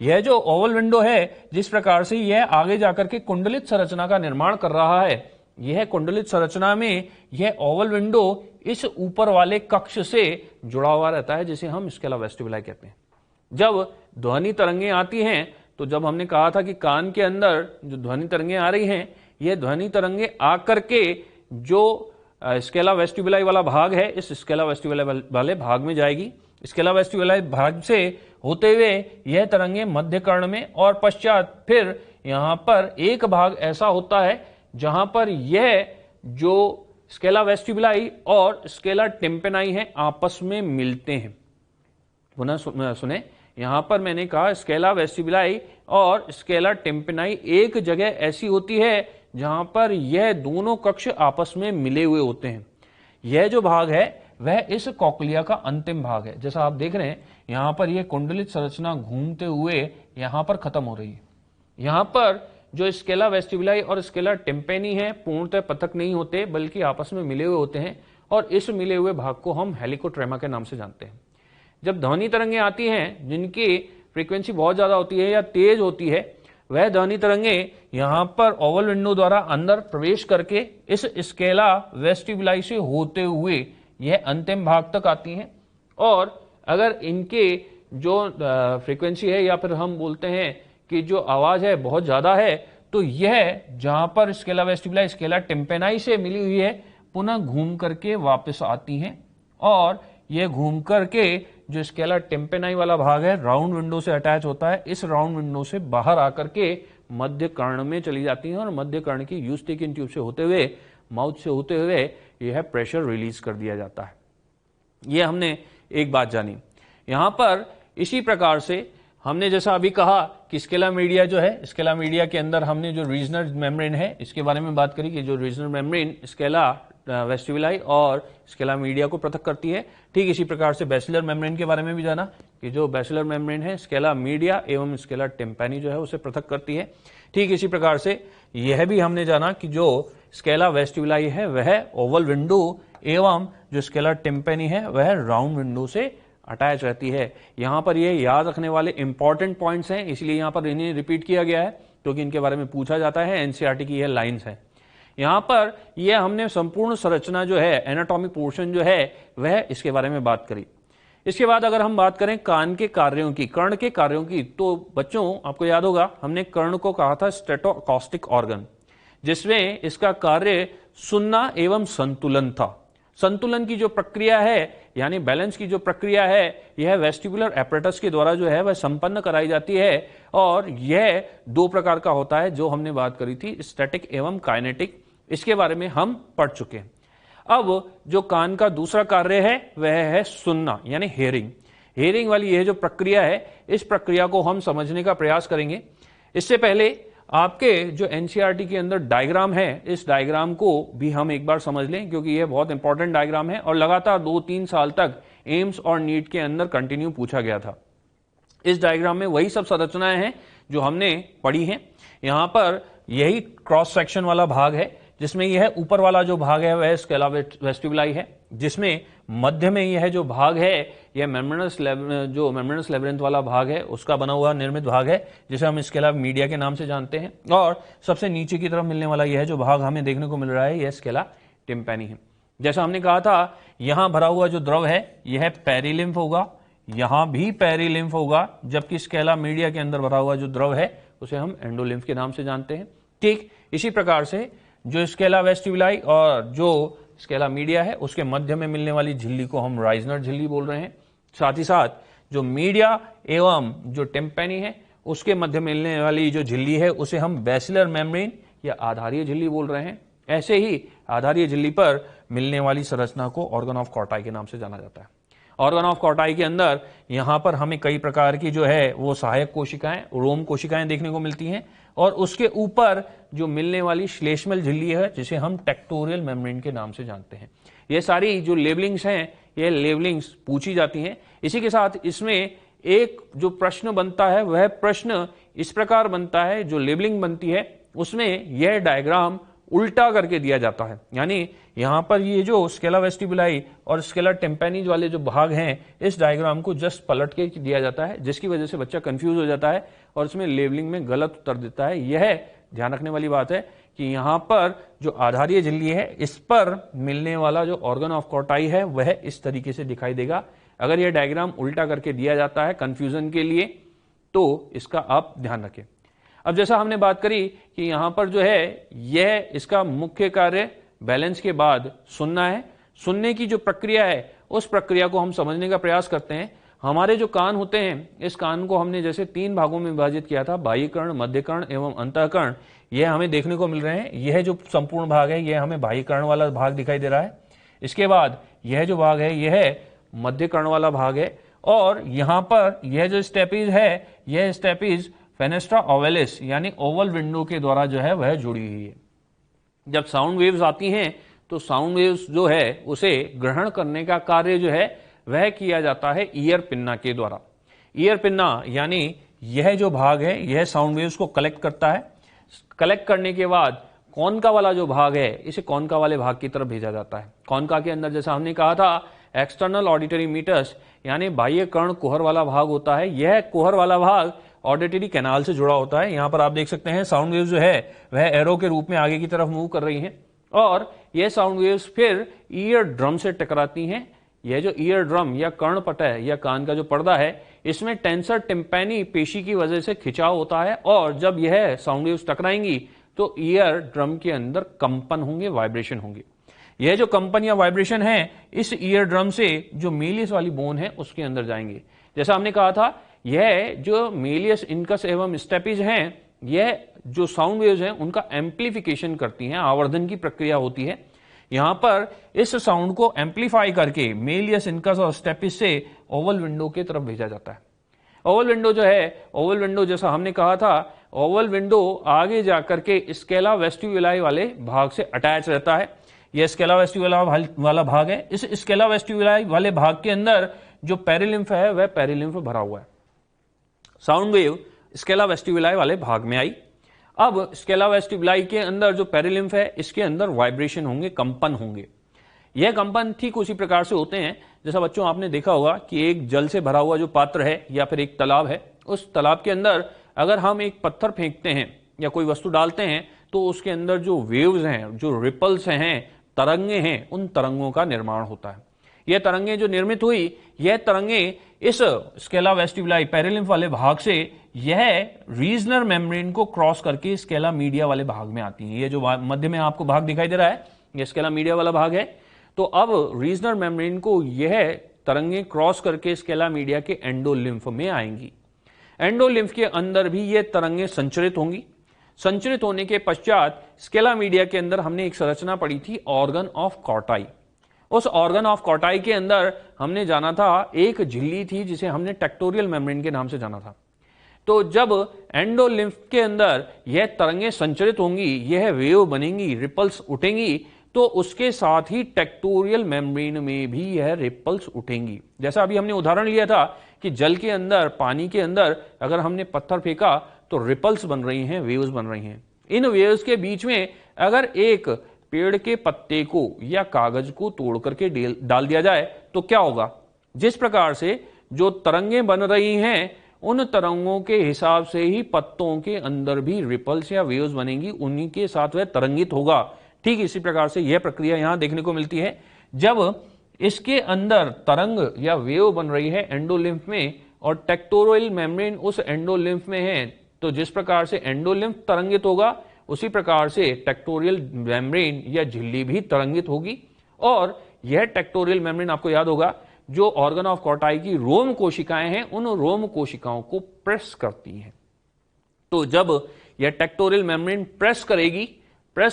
यह जो ओवल विंडो है, जिस प्रकार से यह आगे जाकर के कुंडलित संरचना का निर्माण कर रहा है, यह कुंडलित संरचना में यह ओवल विंडो इस ऊपर वाले कक्ष से जुड़ा हुआ रहता है, जिसे हम स्केला वेस्टिबुलाई कहते हैं। जब ध्वनि तरंगें आती हैं, तो जब हमने कहा था कि कान के अंदर जो ध्वनि तरंगें आ रही हैं, यह ध्वनि तरंगें आकर के जो स्केला वेस्टिबुलाई वाला भाग है, इस स्केला वेस्टिबुलाई वाले भाग में जाएगी। स्केला वेस्टिबुलाई भाग से होते हुए यह तरंगें मध्य कर्ण में, और पश्चात फिर यहां पर एक भाग ऐसा होता है जहां पर यह जो स्केला वेस्टिबुलाई और स्केला टिम्पेनाई है आपस में मिलते हैं। पुनः सुने, यहां पर मैंने कहा स्केला वेस्टिबुलाई और स्केला टिम्पेनाई एक जगह ऐसी होती है जहां पर यह दोनों कक्ष आपस में मिले हुए होते हैं। यह जो भाग है वह इस कॉक्लिया का अंतिम भाग है। जैसा आप देख रहे हैं यहां पर यह कुंडलित संरचना घूमते हुए यहां पर खत्म हो रही है। यहां पर जो स्केला वेस्टिबुलाई और स्केला टिम्पेनी है पूर्णतः पृथक नहीं होते बल्कि आपस में मिले हुए होते हैं, और इस मिले हुए भाग को हम हेलिकोट्रेमा के नाम से जानते हैं। जब ध्वनि तरंगें आती हैं जिनकी फ्रीक्वेंसी बहुत ज्यादा होती है या तेज होती है, वह ध्वनि तरंगें यहां पर ओवल विंडो द्वारा अंदर प्रवेश करके इस स्केला वेस्टिबुलाई से होते हुए यह अंतिम भाग तक आती हैं। और अगर इनके जो फ्रीक्वेंसी है या फिर हम बोलते हैं कि जो आवाज है बहुत ज्यादा है, तो यह जहां पर स्केला वेस्टिबुलाई स्केला टिम्पेनाई से मिली हुई है पुनः घूम करके वापस आती हैं, और यह घूम करके जो स्केला टिम्पेनाई वाला भाग है राउंड विंडो से अटैच होता है। इस राउंड विंडो से बाहर आकर के मध्य कर्ण में चली जाती हैं और मध्य कर्ण की यूस्टेकियन ट्यूब से होते हुए माउथ से होते हुए यह प्रेशर रिलीज कर दिया जाता है। यह हमने एक बात जानी। यहां पर इसी प्रकार से हमने जैसा अभी कहा कि स्केला मीडिया जो है, स्केला मीडिया के अंदर हमने जो रीजनल मेम्ब्रेन है इसके बारे में बात करी कि जो रीजनल मेम्ब्रेन स्केला वेस्टिबुलाई और स्केला मीडिया को पृथक करती है। ठीक इसी प्रकार से बैसिलर मेम्ब्रेन के बारे में भी जाना कि जो बैसिलर मेम्ब्रेन है स्केला मीडिया एवं स्केला टिम्पेनी जो है उसे पृथक करती है। ठीक इसी प्रकार से यह भी हमने जाना कि जो स्केला वेस्टिबुलाई है वह ओवल विंडो एवं जो स्केला टिम्पेनी है वह राउंड विंडो से अटैच रहती है। यहां पर ये याद रखने वाले इंपॉर्टेंट पॉइंट्स हैं, इसलिए यहां पर इन्हें रिपीट किया गया है क्योंकि इनके बारे में पूछा जाता है। एनसीईआरटी की यह लाइन्स है। यहां पर यह हमने संपूर्ण संरचना जो है एनाटॉमिक पोर्शन जो है वह इसके बारे में बात करी। इसके बाद अगर हम बात करें कान के कार्यों की, कर्ण के कार्यों की, तो बच्चों आपको याद होगा हमने कर्ण को कहा था स्टेटोअकॉस्टिक ऑर्गन, जिसमें इसका कार्य सुनना एवं संतुलन था। संतुलन की जो प्रक्रिया है यानी बैलेंस की जो प्रक्रिया है यह वेस्टिबुलर एपरेटस के द्वारा जो है वह संपन्न कराई जाती है, और यह दो प्रकार का होता है जो हमने बात करी थी, स्टैटिक एवं काइनेटिक। इसके बारे में हम पढ़ चुके हैं। अब जो कान का दूसरा कार्य है वह है सुनना यानी हेयरिंग। हेयरिंग वाली यह जो प्रक्रिया है इस प्रक्रिया को हम समझने का प्रयास करेंगे। इससे पहले आपके जो एनसीईआरटी के अंदर डायग्राम है इस डायग्राम को भी हम एक बार समझ लें क्योंकि यह बहुत इंपॉर्टेंट डायग्राम है और लगातार 2-3 साल तक एम्स और नीट के अंदर कंटिन्यू पूछा गया था। इस डायग्राम में वही सब संरचनाएं हैं जो हमने पढ़ी हैं। यहां पर यही क्रॉस सेक्शन वाला भाग है जिसमें यह ऊपर वाला जो भाग है वह स्केला वेस्टिबुलाई है, जिसमें मध्य में यह जो भाग है यह मेम्ब्रेनस लेबिरिंथ वाला भाग है उसका बना हुआ निर्मित भाग है जिसे हम स्केला मीडिया के नाम से जानते हैं, और सबसे नीचे की तरफ मिलने वाला यह जो भाग हमें देखने को मिल रहा है यह स्केला टिम्पेनी है। जैसा हमने कहा था यहां भरा हुआ जो द्रव है यह पेरिलिम्फ होगा, यहां भी पेरिलिम्फ होगा, जबकि स्केला मीडिया के अंदर भरा हुआ जो द्रव है उसे हम एंडोलिम्फ के नाम से जानते हैं। ठीक इसी प्रकार से जो स्केला वेस्टिबुलाई और जो स्केला मीडिया है उसके मध्य में मिलने वाली झिल्ली को हम राइजनर झिल्ली बोल रहे हैं। साथ ही साथ जो मीडिया एवं जो टिम्पेनी है उसके मध्य में मिलने वाली जो झिल्ली है उसे हम बैसिलर मेम्ब्रेन या आधारीय झिल्ली बोल रहे हैं। ऐसे ही आधारीय झिल्ली पर मिलने वाली संरचना को ऑर्गन ऑफ कॉर्टाई के नाम से जाना जाता है। ऑर्गन ऑफ कॉर्टाई के अंदर यहां पर हमें कई प्रकार की जो है वो सहायक कोशिकाएं, रोम कोशिकाएं देखने को मिलती हैं, और उसके ऊपर जो मिलने वाली श्लेष्मल झिल्ली है जिसे हम टेक्टोरियल मेम्ब्रेन के नाम से जानते हैं। ये सारी जो लेबलिंग्स हैं ये लेबलिंग्स पूछी जाती हैं। इसी के साथ इसमें एक जो प्रश्न बनता है वह प्रश्न इस प्रकार बनता है, जो लेबलिंग बनती है उसमें यह डायग्राम उल्टा करके दिया जाता है, यानी यहां पर ये जो स्केला वेस्टिबुलाई और स्केला टिम्पेनी वाले जो भाग हैं इस डायग्राम को जस्ट पलट के दिया जाता है, जिसकी वजह से बच्चा कंफ्यूज हो जाता है और इसमें लेबलिंग में गलत उत्तर देता है। यह ध्यान रखने वाली बात है कि यहां पर जो आधारीय झिल्ली है इस पर मिलने वाला जो ऑर्गन ऑफ कॉर्टाई है वह इस तरीके से दिखाई देगा। अगर यह डायग्राम उल्टा करके दिया जाता है कंफ्यूजन के लिए तो इसका आप ध्यान रखें। अब जैसा हमने बात करी कि यहां पर जो है यह इसका मुख्य कार्य बैलेंस के बाद सुनना है। सुनने की जो प्रक्रिया है उस प्रक्रिया को हम समझने का प्रयास करते हैं। हमारे जो कान होते हैं, इस कान को हमने जैसे 3 भागों में विभाजित किया था, बाह्य कर्ण, मध्य कर्ण एवं अंतःकर्ण। यह हमें देखने को मिल रहे हैं। यह जो संपूर्ण भाग है, यह हमें बाह्य कर्ण वाला भाग दिखाई दे रहा है। इसके बाद यह जो भाग है, यह मध्य कर्ण वाला भाग है। और यहां पर यह जो स्टेपीज है, यह स्टेपीज फेनेस्ट्रा ओवलिस यानी ओवल विंडो के द्वारा जो है वह जुड़ी हुई है। जब साउंड वेव्स आती हैं तो साउंड वेव्स जो है उसे ग्रहण करने का कार्य जो है वह किया जाता है ईयर पिन्ना के द्वारा। ईयर पिन्ना यानी यह जो भाग है, यह साउंड वेव्स को कलेक्ट करता है। कलेक्ट करने के बाद कॉनका वाला जो भाग है, इसे कॉनका वाले भाग की तरफ भेजा जाता है। कॉनका के अंदर जैसा हमने कहा था, एक्सटर्नल ऑडिटरी मीटर्स यानी बाह्य कर्ण कुहर वाला भाग होता है। यह कुहर वाला भाग ऑडिटरी कैनाल से जुड़ा होता है। यहां पर आप देख सकते हैं साउंड वेव्स जो है वह एरो के रूप में आगे की तरफ मूव कर रही हैं और यह साउंड वेव्स फिर ईयर ड्रम से टकराती हैं। यह जो ईयर ड्रम या कर्णपटल या कान का जो पर्दा है, इसमें टेंसर टिम्पैनी पेशी की वजह से खिंचाव होता है और जब यह साउंड वेव्स टकराएंगी तो ईयर ड्रम के अंदर कंपन होंगे, वाइब्रेशन होंगे। यह जो कंपन या वाइब्रेशन है, इस ईयर ड्रम से जो मेलियस वाली बोन है उसके अंदर जाएंगे। जैसा हमने कहा था, यह जो मेलियस, इनकस एवं स्टेपीज हैं, यह जो साउंड वेव्स हैं उनका एम्प्लीफिकेशन करती हैं, आवर्धन की प्रक्रिया होती है। यहां पर इस साउंड को एम्प्लीफाई करके मेलियस, इनकस और स्टेपीज से ओवल विंडो की तरफ भेजा जाता है। ओवल विंडो जो है, ओवल विंडो जैसा हमने कहा था, ओवल विंडो आगे जाकर के स्केला वेस्टिब्यूलाई वाले भाग से अटैच रहता है। यह स्केला वेस्टिब्यूलाई वाला भाग है। इस स्केला वेस्टिब्यूलाई वाले भाग के अंदर जो पेरिलिम्फ है वह पेरिलिम्फ भरा हुआ है। साउंड वेव स्केला वेस्टिब्यूलाई वाले भाग में आई। अब स्केला वेस्टिब्यूलाई के अंदर जो पेरिलिम्फ है, इसके अंदर वाइब्रेशन होंगे, कंपन होंगे। यह कंपन ठीक उसी प्रकार से होते हैं जैसा बच्चों आपने देखा होगा कि एक जल से भरा हुआ जो पात्र है या फिर एक तालाब है, उस तालाब के अंदर अगर हम एक पत्थर फेंकते हैं या कोई वस्तु डालते हैं तो उसके अंदर जो वेव्स हैं, जो रिपल्स हैं, तरंगे हैं, उन तरंगों का निर्माण होता है। यह तरंगे जो निर्मित हुई, यह तरंगे इस स्केला वेस्टिब्यूलाई पेरिलिम्फ वाले भाग से यह रीजनल मेम्ब्रेन को क्रॉस करके स्केला मीडिया वाले भाग में आती हैं। ये जो मध्य में आपको भाग दिखाई दे रहा है, यह स्केला मीडिया वाला भाग है। तो अब रीजनल मेम्ब्रेन को यह तरंगे क्रॉस करके स्केला मीडिया के एंडोलिम्फ में आएंगी। एंडोलिम्फ के अंदर भी ये तरंगे संचरित होंगी। संचरित होने के पश्चात स्केला मीडिया के अंदर हमने एक संरचना पढ़ी थी, ऑर्गन ऑफ कॉर्टाई। उस ऑर्गन ऑफ कॉर्टाई के अंदर हमने जाना था एक झिल्ली थी जिसे हमने टेक्टोरियल मेम्ब्रेन के नाम से जाना था। तो जब एंडोलिम्फ के अंदर यह तरंगे संचरित होंगी, यह वेव बनेंगी, रिपल्स उठेंगी, तो उसके साथ ही टेक्टोरियल मेम्ब्रेन में भी यह रिपल्स उठेंगी। जैसा अभी हमने उदाहरण लिया था कि जल के अंदर, पानी के अंदर अगर हमने पत्थर फेंका तो रिपल्स बन रही हैं, वेव्स बन रही हैं। इन वेव्स के बीच में अगर एक पेड़ के पत्ते को या कागज को तोड़ करके डाल दिया जाए तो क्या होगा? जिस प्रकार से जो तरंगें बन रही हैं, उन तरंगों के हिसाब से ही पत्तों के अंदर भी रिपल्स या वेव्स बनेंगी, उन्हीं के साथ वह तरंगित होगा। ठीक इसी प्रकार से यह प्रक्रिया यहां देखने को मिलती है। जब इसके अंदर तरंग या वेव बन रही है एंडोलिम्फ में और टेक्टोरियल मेम्ब्रेन उस एंडोलिम्फ में है, तो जिस प्रकार से एंडोलिम्फ तरंगित होगा उसी प्रकार से टेक्टोरियल मेम्ब्रेन या झिल्ली भी तरंगित होगी। और यह टेक्टोरियल मेम्ब्रेन आपको याद होगा जो ऑर्गन ऑफ कॉर्टाई की रोम कोशिकाएं हैं, उन रोम कोशिकाओं को प्रेस करती हैं। तो जब यह टेक्टोरियल मेम्ब्रेन प्रेस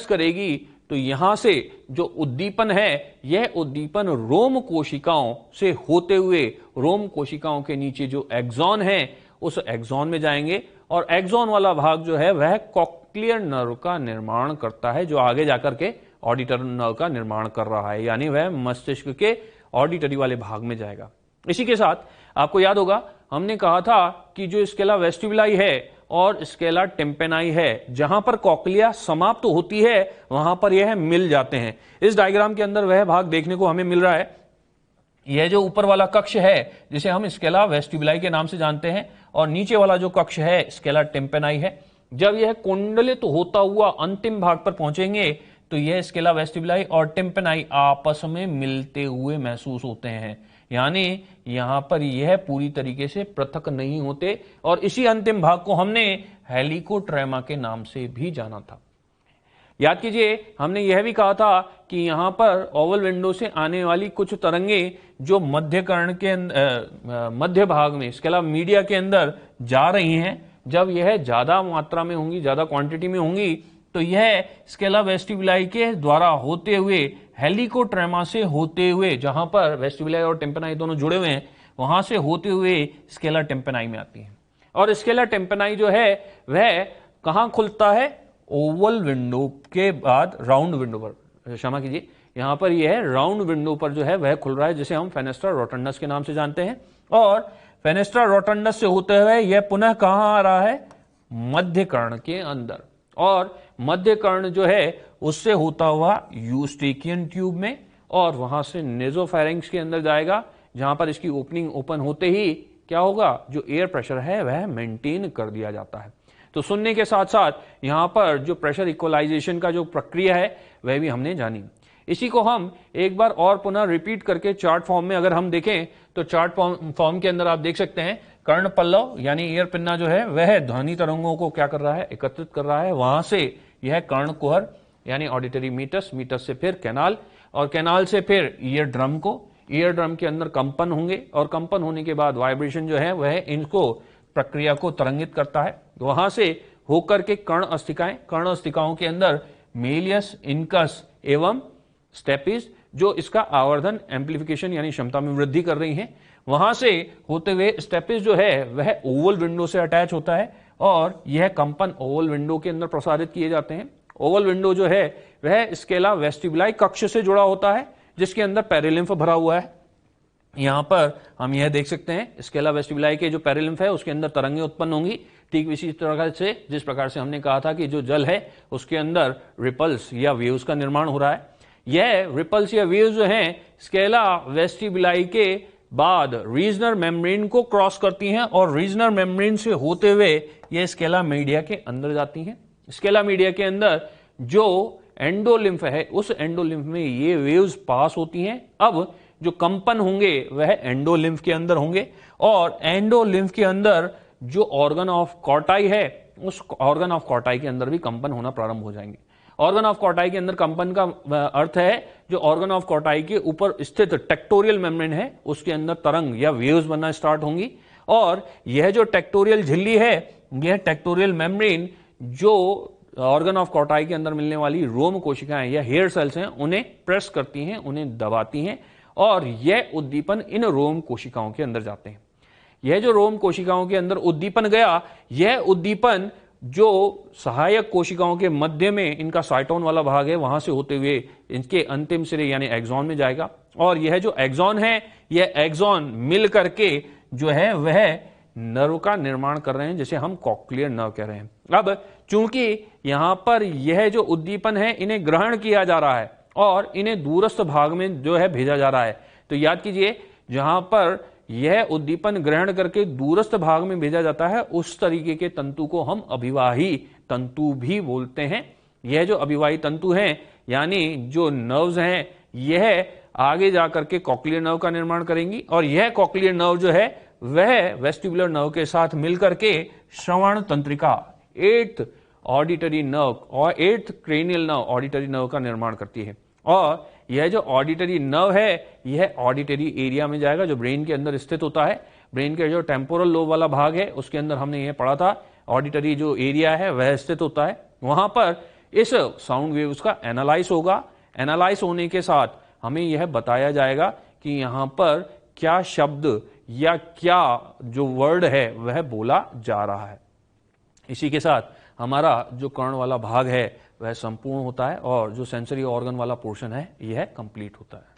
करेगी तो यहां से जो उद्दीपन है, यह उद्दीपन रोम कोशिकाओं से होते हुए रोम कोशिकाओं के नीचे जो एक्सॉन है उस एक्सॉन में जाएंगे और एक्सॉन वाला भाग जो है वह कॉक्लियर नर्व का निर्माण करता है, जो आगे जाकर के ऑडिटर नर्व का निर्माण कर रहा है, यानी वह मस्तिष्क के ऑडिटरी वाले भाग में जाएगा। इसी के साथ आपको याद होगा हमने कहा था कि जो स्केला वेस्टिब्यूलाई है और स्केला टिम्पेनाई है, जहां पर कॉक्लिया समाप्त होती है वहां पर यह मिल जाते हैं। इस डायग्राम के अंदर वह भाग देखने को हमें मिल रहा है। यह जो ऊपर वाला कक्ष है जिसे हम स्केला वेस्टिब्यूलाई के नाम से जानते हैं और नीचे वाला जो कक्ष है स्केला टिम्पेनाई है। जब यह कुंडलित होता हुआ अंतिम भाग पर पहुंचेंगे तो यह स्केला वेस्टिब्यूलाई और टिम्पेनाई आपस में मिलते हुए महसूस होते हैं, यानी यहां पर यह पूरी तरीके से पृथक नहीं होते। और इसी अंतिम भाग को हमने हेलिकोट्रेमा के नाम से भी जाना था। याद कीजिए हमने यह भी कहा था कि यहां पर ओवल विंडो से आने वाली कुछ तरंगें जो मध्य कर्ण के मध्य भाग में स्केला मीडिया के अंदर जा रही हैं, जब यह ज्यादा मात्रा में होंगी, ज्यादा क्वांटिटी में होंगी, तो यह स्केला वेस्टिबुलाई के द्वारा होते हुए हेलिकोट्रेमा से होते हुए, जहां पर वेस्टिबुलाई और टिम्पेनाई दोनों जुड़े हुए हैं, वहां से होते हुए स्केला टिम्पेनाई में आती है। और स्केला टिम्पेनाई जो है वह कहां खुलता है? ओवल विंडो के बाद राउंड विंडो पर, क्षमा कीजिए, यहां पर यह राउंड विंडो पर जो है वह खुल रहा है, जिसे हम फेनेस्ट्रा रोटंडस के नाम से जानते हैं। और फेनेस्ट्रा रोटंडस से होते हुए यह पुनः कहां आ रहा है? मध्य कर्ण के अंदर। और मध्य कर्ण जो है उससे होता हुआ यूस्टेकियन ट्यूब में, और वहां से नेजोफेरिंक्स के अंदर जाएगा, जहां पर इसकी ओपनिंग ओपन होते ही क्या होगा? जो एयर प्रेशर है वह मेंटेन कर दिया जाता है। तो सुनने के साथ साथ यहां पर जो प्रेशर इक्वलाइजेशन का जो प्रक्रिया है वह भी हमने जानी। इसी को हम एक बार और पुनः रिपीट करके चार्ट फॉर्म में अगर हम देखें तो चार्ट फॉर्म के अंदर आप देख सकते हैं कर्ण पल्लव यानी ईयर पिन्ना जो है वह ध्वनि तरंगों को क्या कर रहा है? एकत्रित कर रहा है। वहां से यह कर्ण कुहर यानी ऑडिटरी मीटस, मीटस से फिर कैनाल, और कैनाल से फिर ईयर ड्रम को, ईयर ड्रम के अंदर कंपन होंगे, और कंपन होने के बाद वाइब्रेशन जो है वह इनको प्रक्रिया को तरंगित करता है। वहां से होकर के कर्ण अस्थिकाएं, कर्ण अस्थिकाओं के अंदर मेलियस, इनकस एवं स्टेपिस जो इसका आवर्धन एम्प्लीफिकेशन यानी क्षमता में वृद्धि कर रही हैं, वहां से होते हुए स्टेपिस जो है वह ओवल विंडो से अटैच होता है, और यह कंपन ओवल विंडो के अंदर प्रसारित किए जाते हैं। ओवल विंडो जो है वह स्केला वेस्टिबुलाई कक्ष से जुड़ा होता है, जिसके अंदर पेरिलिम्फ भरा हुआ है। यहां पर हम यह देख सकते हैं स्केला वेस्टिबुलाई के जो पेरिलिम्फ है उसके अंदर तरंगें उत्पन्न होंगी, ठीक इसी तरह से जिस प्रकार से हमने कहा था कि जो जल है उसके अंदर रिपल्स या वेव्स का निर्माण हो रहा है। यह रिपल्स या वेव्स जो हैं स्केला वेस्टिबुलाई के बाद रीजनल मेम्ब्रेन को क्रॉस करती हैं, और रीजनल मेम्ब्रेन से होते हुए यह स्केला मीडिया के अंदर जाती हैं। स्केला मीडिया के अंदर जो एंडोलिम्फ है उस एंडोलिम्फ में ये वेव्स पास होती हैं। अब जो कंपन होंगे वह एंडोलिम्फ के अंदर होंगे, और एंडोलिम्फ के अंदर जो ऑर्गन ऑफ कॉर्टाई है उस ऑर्गन ऑफ कॉर्टाई के अंदर भी कंपन होना प्रारंभ हो जाएंगे। ऑर्गन ऑफ कॉर्टाई के अंदर कंपन का अर्थ है जो ऑर्गन ऑफ कॉर्टाई के ऊपर स्थित टेक्टोरियल मेम्ब्रेन है उसके अंदर तरंग या वेव्स बनना स्टार्ट होंगी, और यह जो टेक्टोरियल झिल्ली है, यह टेक्टोरियल मेम्ब्रेन जो ऑर्गन ऑफ कॉर्टाई के अंदर मिलने वाली रोम कोशिकाएं या हेयर सेल्स हैं उन्हें प्रेस करती हैं, उन्हें दबाती हैं, और यह उद्दीपन इन रोम कोशिकाओं के अंदर जाते हैं। यह जो रोम कोशिकाओं के अंदर उद्दीपन गया, यह उद्दीपन जो सहायक कोशिकाओं के मध्य में इनका साइटोन वाला भाग है वहां से होते हुए इनके अंतिम सिरे यानी एक्सॉन में जाएगा, और यह जो एक्सॉन है यह एक्सॉन मिल करके जो है वह नर्व का निर्माण कर रहे हैं, जिसे हम कॉक्लियर नर्व कह रहे हैं। अब चूंकि यहां पर यह जो उद्दीपन है इन्हें ग्रहण किया जा रहा है और इन्हें दूरस्थ भाग में जो है भेजा जा रहा है, तो याद कीजिए जहां पर यह उद्दीपन ग्रहण करके दूरस्थ भाग में भेजा जाता है उस तरीके के तंतु को हम अभिवाही तंतु भी बोलते हैं। यह जो अभिवाही तंतु हैं यानी जो नर्व्स हैं यह आगे जाकर के कॉक्लियर नर्व का निर्माण करेंगी, और यह कॉक्लियर नर्व जो है वह वेस्टिबुलर नर्व के साथ मिलकर के श्रवण तंत्रिका 8th ऑडिटरी नर्व और 8th cranial nerve auditory nerve का निर्माण करती है। और यह जो ऑडिटरी नर्व है यह ऑडिटरी एरिया में जाएगा जो ब्रेन के अंदर स्थित होता है। ब्रेन के जो टेम्पोरल लोब वाला भाग है उसके अंदर हमने यह पढ़ा था ऑडिटरी जो एरिया है वह स्थित होता है। वहां पर इस साउंड वेव्स का एनालाइज होगा। एनालाइज होने के साथ हमें यह बताया जाएगा कि यहां पर क्या शब्द या क्या जो वर्ड है वह बोला जा रहा है। इसी के साथ हमारा जो कर्ण वाला भाग है वह संपूर्ण होता है और जो सेंसरी ऑर्गन वाला पोर्शन है यह कंप्लीट होता है।